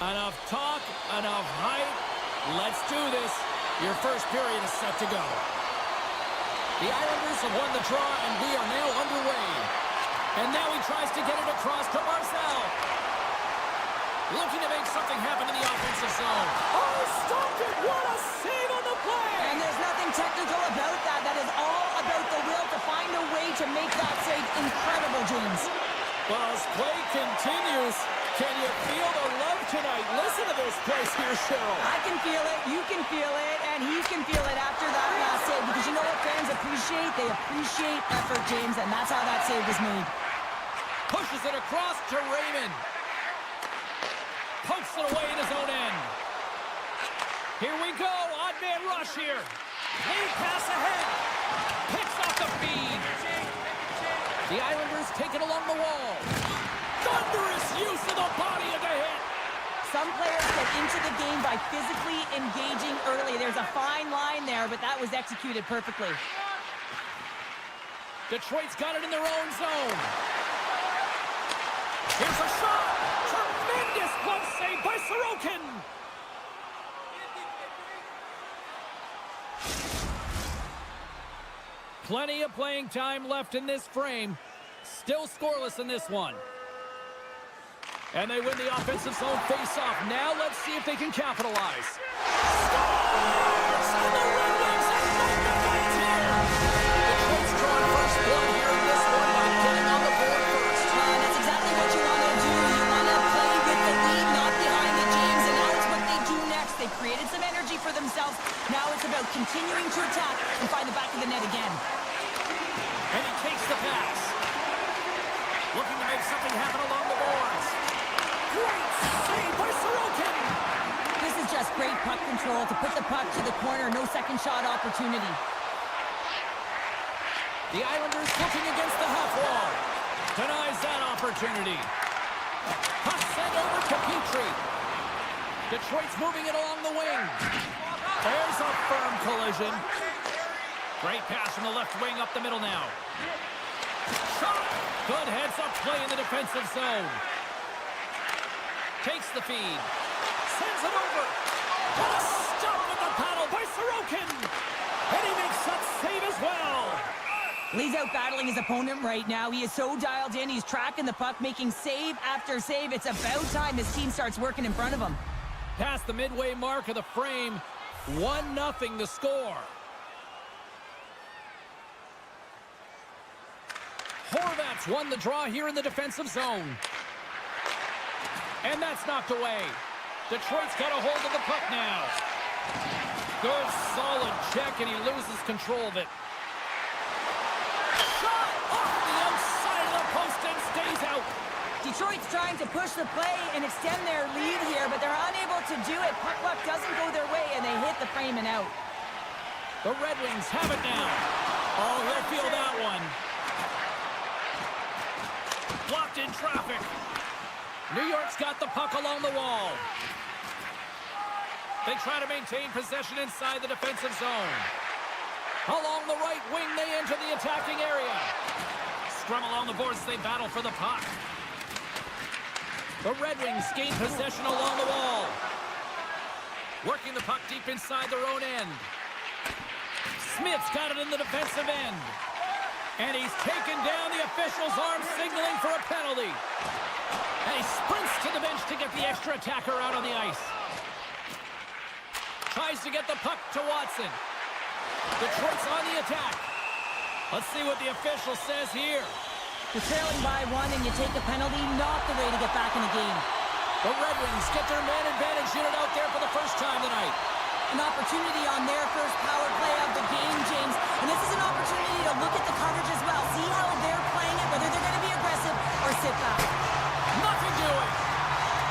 Enough talk, enough hype. Let's do this. Your first period is set to go. The Islanders have won the draw, and we are now underway. And now he tries to get it across to Marcel. Looking to make something happen in the offensive zone. Oh, stopped it. What a save on the play. And there's nothing technical about that. That is all about the will to find a way to make that save incredible, James. Well, as play continues, can you feel the love tonight? Listen to this place here, Cheryl. I can feel it, you can feel it, and he can feel it after that last save. Because you know what fans appreciate? They appreciate effort, James, and that's how that save was made. Pushes it across to Raymond. Pokes it away in his own end. Here we go. Odd man rush here. Lead pass ahead. Picks off the feed. The Islanders take it along the wall. Thunderous use of the body of the hit. Some players get into the game by physically engaging early. There's a fine line there, but that was executed perfectly. Detroit's got it in their own zone. Here's a shot. Tremendous glove save by Sorokin. Plenty of playing time left in this frame. Still scoreless in this one. And they win the offensive zone face-off. Now let's see if they can capitalize. Scores! And the Red Wings have magnified here. Detroit's drawing first blood here in this one by getting on the board first. That's exactly what you want to do. You want to play with the lead, not behind the James, and now it's what they do next. They've created some energy for themselves. Now it's about continuing to attack and find the back of the net again. And he takes the pass. Looking to make something happen along the boards. Great save by Sorokin. This is just great puck control to put the puck to the corner. No second shot opportunity. The Islanders looking against the half wall. Denies that opportunity. Puck sent over to Petrie. Detroit's moving it along the wing. There's a firm collision. Great pass from the left wing up the middle now. Shot! Good heads-up play in the defensive zone. Takes the feed. Sends it over. What a stop with the paddle by Sorokin. And he makes that save as well. Lee's out battling his opponent right now. He is so dialed in. He's tracking the puck, making save after save. It's about time his team starts working in front of him. Past the midway mark of the frame. 1-0 the score. Horvat's won the draw here in the defensive zone. And that's knocked away. Detroit's got a hold of the puck now. Good, solid check, and he loses control of it. Shot off the outside of the post and stays out. Detroit's trying to push the play and extend their lead here, but they're unable to do it. Puck luck doesn't go their way, and they hit the frame and out. The Red Wings have it now. Oh, he'll feel that one. Blocked in traffic. New York's got the puck along the wall. They try to maintain possession inside the defensive zone. Along the right wing, they enter the attacking area. Scrum along the boards, they battle for the puck. The Red Wings gain possession along the wall. Working the puck deep inside their own end. Smith's got it in the defensive end. And he's taken down. The official's arm signaling for a penalty. And he sprints to the bench to get the extra attacker out on the ice. Tries to get the puck to Watson. Detroit's on the attack. Let's see what the official says here. You're trailing by one and you take a penalty, not the way to get back in the game. The Red Wings get their man advantage unit out there for the first time tonight. An opportunity on their first power play of the game, James. And this is an opportunity to look at the coverage as well. See how they're playing it, whether they're going to be aggressive or sit back. Nothing doing.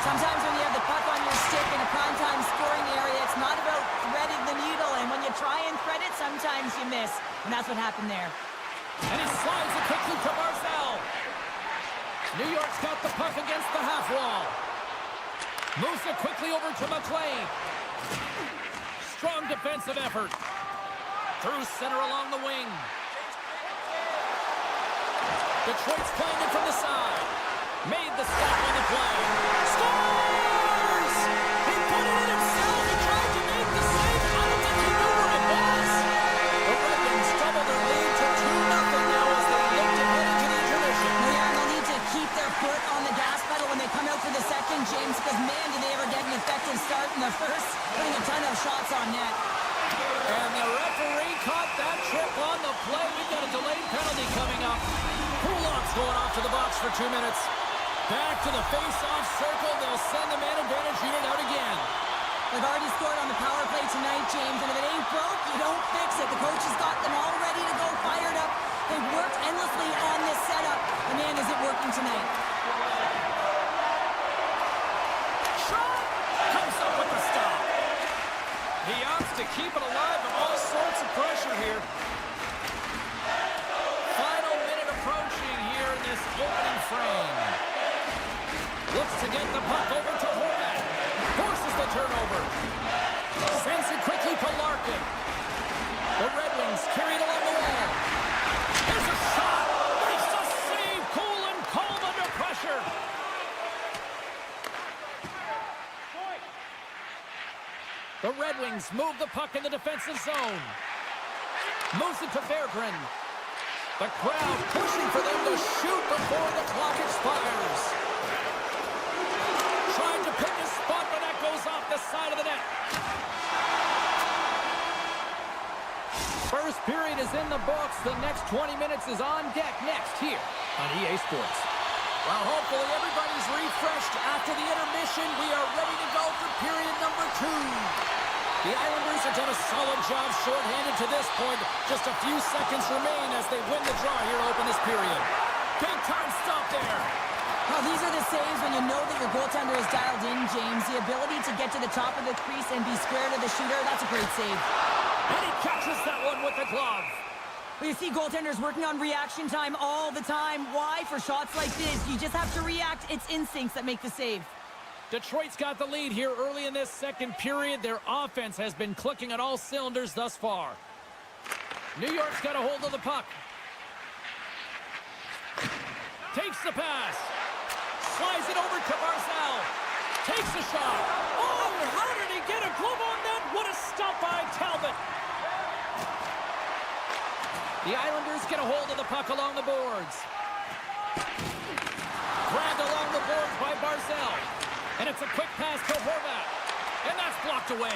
Sometimes when you have the puck on your stick in a primetime scoring area, it's not about threading the needle. And when you try and thread it, sometimes you miss. And that's what happened there. And he slides it quickly to Barzal. New York's got the puck against the half wall. Moves it quickly over to McLean. Strong defensive effort. Through center along the wing. Detroit's playing it from the side. Made the stop on the play. Scores! He put it in himself. He tried to make the save. I don't think he knew where it was. The Red Wings double their lead to 2-0 now as they look to head into the intermission. Well, yeah, they'll need to keep their foot on the gas pedal when they come out for the second, James, because, man, did they ever get an effective start in the first, putting a ton of shots on net. And the referee caught that trip on the play. We've got a delayed penalty coming up. Kulak's going off to the box for 2 minutes. Back to the face-off circle. They'll send the man advantage unit out again. They've already scored on the power play tonight, James, and if it ain't broke, you don't fix it. The coach has got them all ready to go, fired up. They've worked endlessly on this setup. And man, is it working tonight. Shot! Comes up with the stop. He opts to keep it alive with all sorts of pressure here. Final minute approaching here in this opening frame. Looks to get the puck over to Horvat. Forces the turnover. Sends it quickly to Larkin. The Red Wings carry it along the wall. There's a shot. Makes the save. Cool and calm under pressure. The Red Wings move the puck in the defensive zone. Moves it to Berggren. The crowd pushing for them to shoot before the clock expires. Trying to pick a spot, but that goes off the side of the net. First period is in the books. The next 20 minutes is on deck next here on EA Sports. Well, hopefully everybody's refreshed after the intermission. We are ready to go for period number 2. The Islanders have done a solid job shorthanded to this point. Just a few seconds remain as they win the draw here to open this period. Big time stop there. Well, these are the saves when you know that your goaltender is dialed in, James. The ability to get to the top of the crease and be square to the shooter, that's a great save. And he catches that one with the glove. Well, you see goaltenders working on reaction time all the time. Why? For shots like this, you just have to react. It's instincts that make the save. Detroit's got the lead here early in this second period. Their offense has been clicking on all cylinders thus far. New York's got a hold of the puck. Takes the pass. Slides it over to Barzal. Takes a shot. Oh, how did he get a glove on that? What a stop by Talbot. The Islanders get a hold of the puck along the boards. Grabbed along the boards by Barzal. And it's a quick pass to Horvat. And that's blocked away.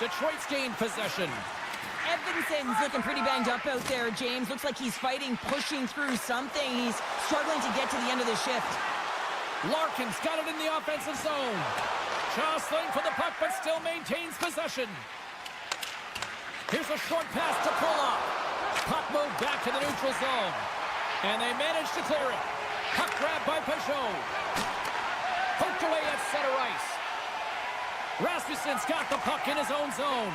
Detroit's gained possession. Edvinson's looking pretty banged up out there, James. Looks like he's fighting, pushing through something. He's struggling to get to the end of the shift. Larkin's got it in the offensive zone. Jostling for the puck, but still maintains possession. Here's a short pass to Kulak. Puck moved back to the neutral zone. And they manage to clear it. Puck grabbed by Peugeot. Poked away at center ice. Rasmussen's got the puck in his own zone.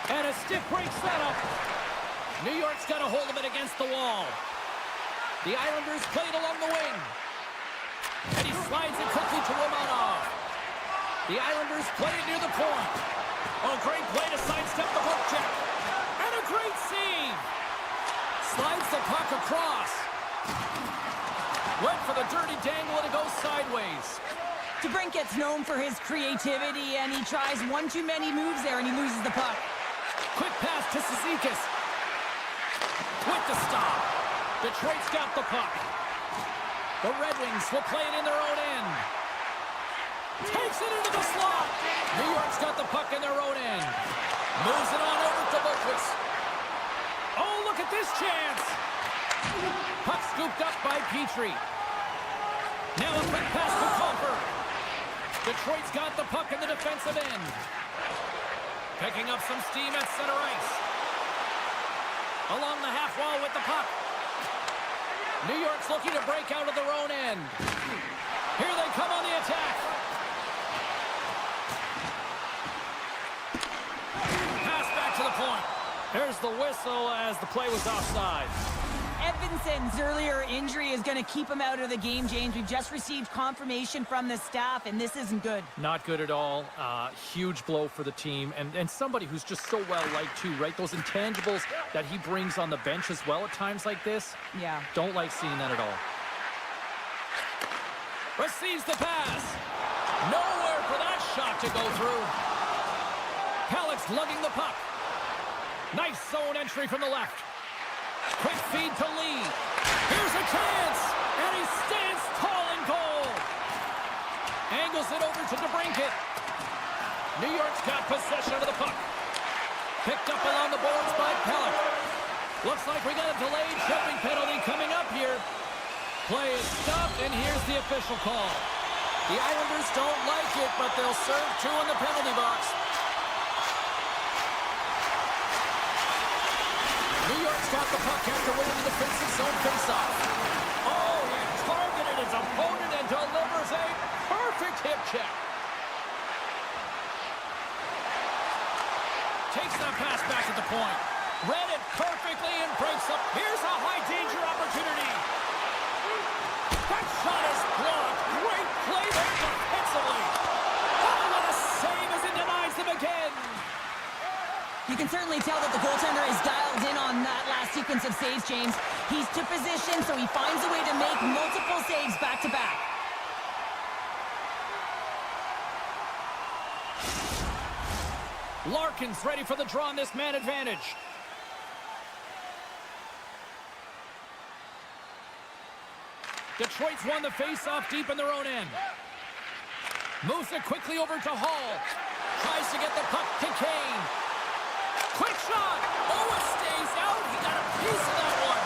And a stiff break setup. New York's got a hold of it against the wall. The Islanders play it along the wing. And he slides it quickly to Romanov. The Islanders play it near the point. Oh, great play to sidestep the hook check. And a great save. Slides the puck across. Went for the dirty dangle and it goes sideways. DeBrincat's known for his creativity, and he tries one too many moves there, and he loses the puck. Quick pass to Cizikas. With the stop. Detroit's got the puck. The Red Wings will play it in their own end. Takes it into the slot. New York's got the puck in their own end. Moves it on over to Boquist. Oh, look at this chance. Puck scooped up by Petrie. Now a quick pass to Coffer. Detroit's got the puck in the defensive end. Picking up some steam at center ice. Along the half wall with the puck. New York's looking to break out of their own end. Here they come on the attack. Pass back to the point. There's the whistle as the play was offside. Edvinson's earlier injury is going to keep him out of the game, James. We've just received confirmation from the staff, and this isn't good. Not good at all. Huge blow for the team, and somebody who's just so well-liked too, right? Those intangibles that he brings on the bench as well at times like this. Yeah. Don't like seeing that at all. Receives the pass. Nowhere for shot to go through. Pellick's lugging the puck. Nice zone entry from the left. Quick feed to Lee. Here's a chance, and he stands tall in goal. Angles it over to DeBrincat. New York's got possession of the puck. Picked up along the boards by Pellick. Looks like we got a delayed shipping penalty coming up here. Play is stopped, and here's the official call. The Islanders don't like it, but they'll serve 2 in the penalty box. New York's got the puck after winning the defensive zone faceoff. Oh, he targeted his opponent and delivers a perfect hip check. Takes that pass back at the point. Read it perfectly and breaks up. Here's a high-danger opportunity. That shot is blocked. Great play there defensively. Oh, what a save as it denies them again. You can certainly tell that the goaltender is dialed in on that last sequence of saves, James. He's to position, so he finds a way to make multiple saves back-to-back. Larkin's ready for the draw on this man advantage. Detroit's won the face-off deep in their own end. Moves it quickly over to Hall. Tries to get the puck to Kane. Quick shot. Oh, it stays out. He got a piece of that one.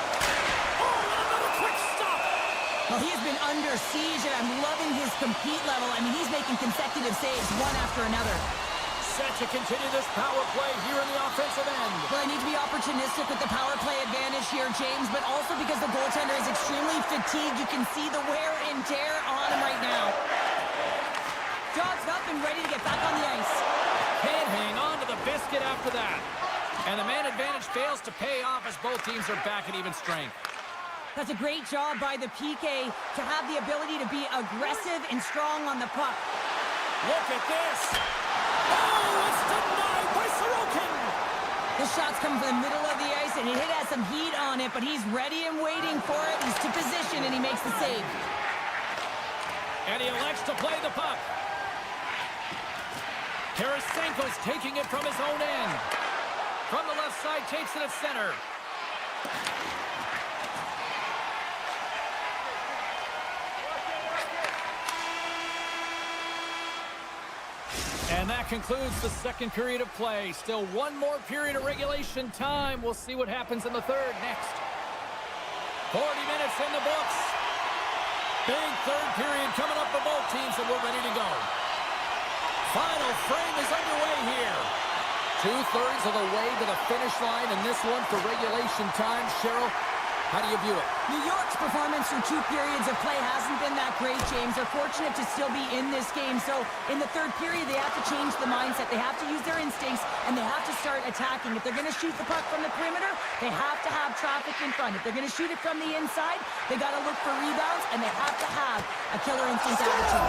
Oh, and another quick stop. Well, he has been under siege, and I'm loving his compete level. I mean, he's making consecutive saves one after another. Set to continue this power play here in the offensive end. Well, I need to be opportunistic with the power play advantage here, James, but also because the goaltender is extremely fatigued. You can see the wear and tear on him right now. Jogs up and ready to get back on the ice. Can't hang on to the biscuit after that. And the man advantage fails to pay off as both teams are back at even strength. That's a great job by the PK to have the ability to be aggressive and strong on the puck. Look at this. Oh, it's denied by Sorokin. The shot's coming from the middle of the ice, and it has some heat on it, but he's ready and waiting for it. He's to position, and he makes the save. And he elects to play the puck. Tarasenko's taking it from his own end. From the left side, takes it at center. And that concludes the second period of play. Still one more period of regulation time. We'll see what happens in the third next. 40 minutes in the books. Big third period coming up for both teams, and we're ready to go. Final frame is underway here. 2/3 of the way to the finish line in this one for regulation time. Cheryl, how do you view it? New York's performance through 2 periods of play hasn't been that great, James. They're fortunate to still be in this game. So in the third period, they have to change the mindset. They have to use their instincts, and they have to start attacking. If they're going to shoot the puck from the perimeter, they have to have traffic in front. If they're going to shoot it from the inside, they got to look for rebounds, and they have to have a killer instinct attitude.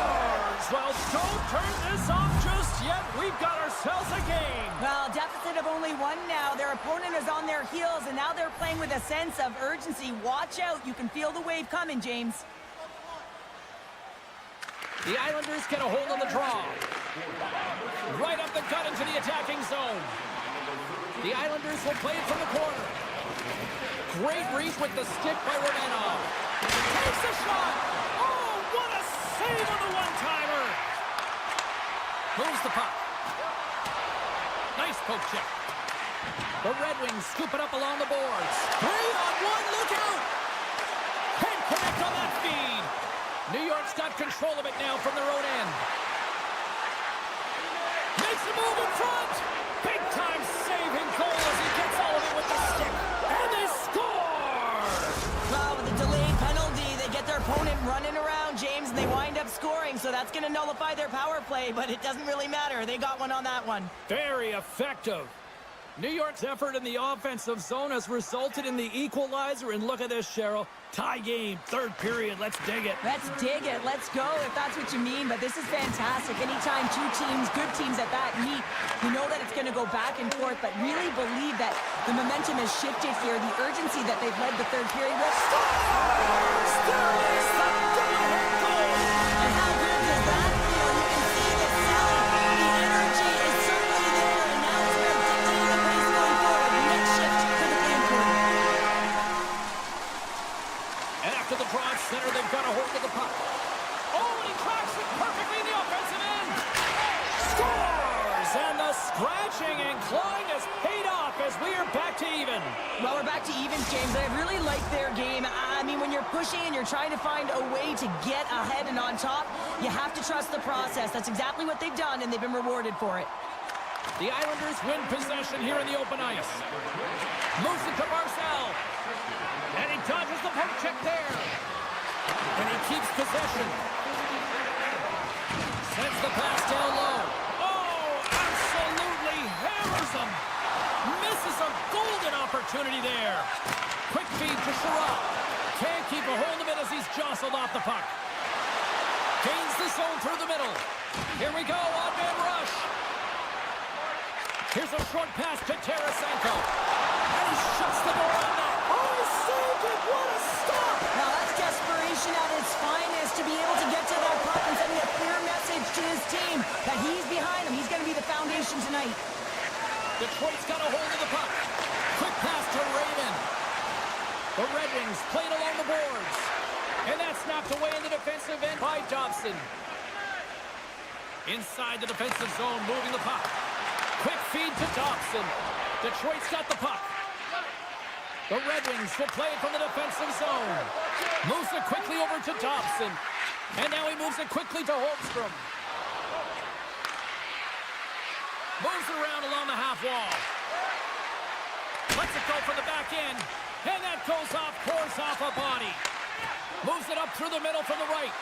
Well, don't turn this off just yet. We've got ourselves a game. Well, deficit of only 1 now. Their opponent is on their heels, and now they're playing with a sense of urgency. Watch out. You can feel the wave coming, James. The Islanders get a hold of the draw. Right up the gut into the attacking zone. The Islanders will play it from the corner. Great reach with the stick by Romanov. Takes the shot. Oh, what a save on the one-timer. Moves the puck. Nice poke check. The Red Wings scoop it up along the boards. 3-on-1, look out! Can't connect on that feed. New York's got control of it now from their own end. Makes a move in front. Big time saving goal as he gets all of it with the stick. And they score! Well, with a delayed penalty, they get their opponent running around, James, and they wind up scoring. So that's going to nullify their power play, but it doesn't really matter. They got one on that one. Very effective. New York's effort in the offensive zone has resulted in the equalizer. And look at this, Cheryl. Tie game, third period. Let's dig it. Let's dig it. Let's go, if that's what you mean. But this is fantastic. Anytime 2 teams, good teams at that, meet, you know that it's going to go back and forth, but really believe that the momentum has shifted here. The urgency that they've led the third period with. And how good does that feel? You can see the selling scratching and clawing has paid off as we are back to even. Well, we're back to evens, James. I really like their game. I mean, when you're pushing and you're trying to find a way to get ahead and on top, you have to trust the process. That's exactly what they've done, and they've been rewarded for it. The Islanders win possession here in the open ice. Moves it to Marcel. And he dodges the poke check there. And he keeps possession. Sends the pass down low. Oh, absolutely hammers him. Misses a golden opportunity there. Quick feed to Sherrod. Can't keep a hold of it as he's jostled off the puck. Gains the zone through the middle. Here we go, odd-man rush. Here's a short pass to Tarasenko. And he shuts the door on that. Oh, he saved it. What a stop. Now that's desperation at its finest to be able to get to that puck and sending a clear message to his team that he's behind him. He's going to be the foundation tonight. Detroit's got a hold of the puck. Quick pass to Raven. The Red Wings played along the boards. And that's knocked away in the defensive end by Dobson. Inside the defensive zone, moving the puck. Quick feed to Dobson. Detroit's got the puck. The Red Wings will play it from the defensive zone. Moves it quickly over to Dobson. And now he moves it quickly to Holmstrom. Moves it around along the half wall. Lets it go for the back end. And that goes off, pours off a body. Moves it up through the middle from the right.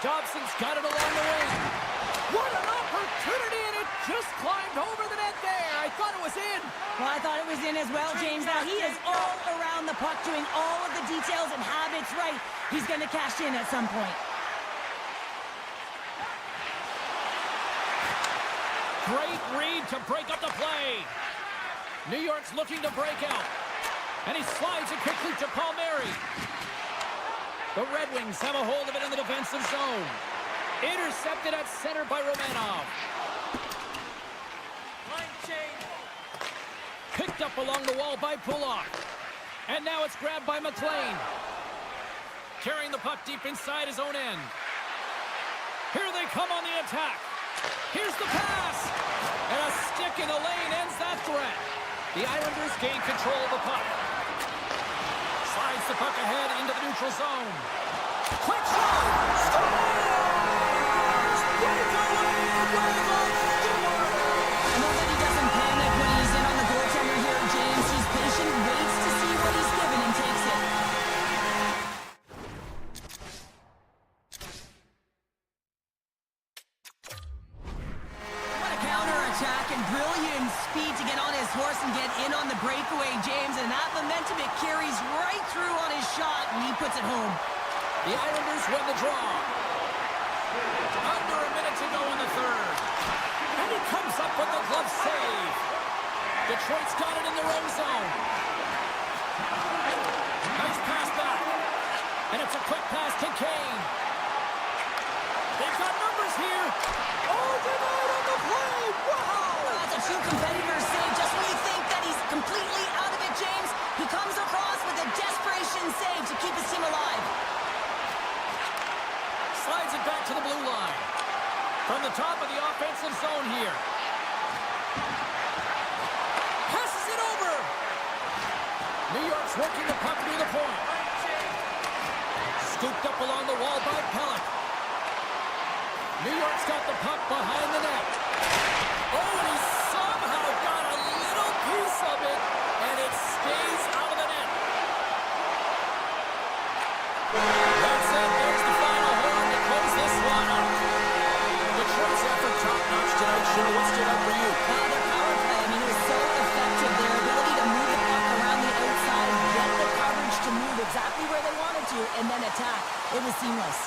Dobson's got it along the wing. What an opportunity, and it just climbed over the net there. I thought it was in. Well, I thought it was in as well, James. Now, he is all around the puck, doing all of the details and habits right. He's going to cash in at some point. Great read to break up the play. New York's looking to break out. And he slides it quickly to Palmieri. The Red Wings have a hold of it in the defensive zone. Intercepted at center by Romanov. Line change. Picked up along the wall by Pulak. And now it's grabbed by McLean. Carrying the puck deep inside his own end. Here they come on the attack. Here's the pass. And a stick in the lane ends that threat. The Islanders gain control of the puck. Slides the puck ahead into the neutral zone. Quick shot! Scores! Breakaway! I know that he doesn't panic when he's in on the goaltender here, James. He's patient, waits to see what he's given, and takes it. What a counter-attack and brilliant speed to get on his horse and get in on the breakaway, James. And that momentum, it carries right through on his shot, and he puts it home. The Islanders win the draw. Under a minute to go in the third. And he comes up with the glove save. Detroit's got it in their own zone. Nice pass back. And it's a quick pass to Kane. They've got numbers here. Oh, denied on the play. Wow! That's a true competitor's save. Just when you think that he's completely out of it, James, he comes across with a desperation save to keep his team alive. Slides it back to the blue line. From the top of the offensive zone here. Passes it over. New York's working the puck near the point. Scooped up along the wall by Pellick. New York's got the puck behind the net. Oh, and he somehow got a little piece of it, and it stays out of the net. That's it. There's the final horn to close this one up. Detroit's effort top-notch tonight. Sure, what stood out for you? Their power play, I mean, it was so effective. Their ability to move the puck around the outside, get the coverage to move exactly where they wanted to, and then attack. It was seamless.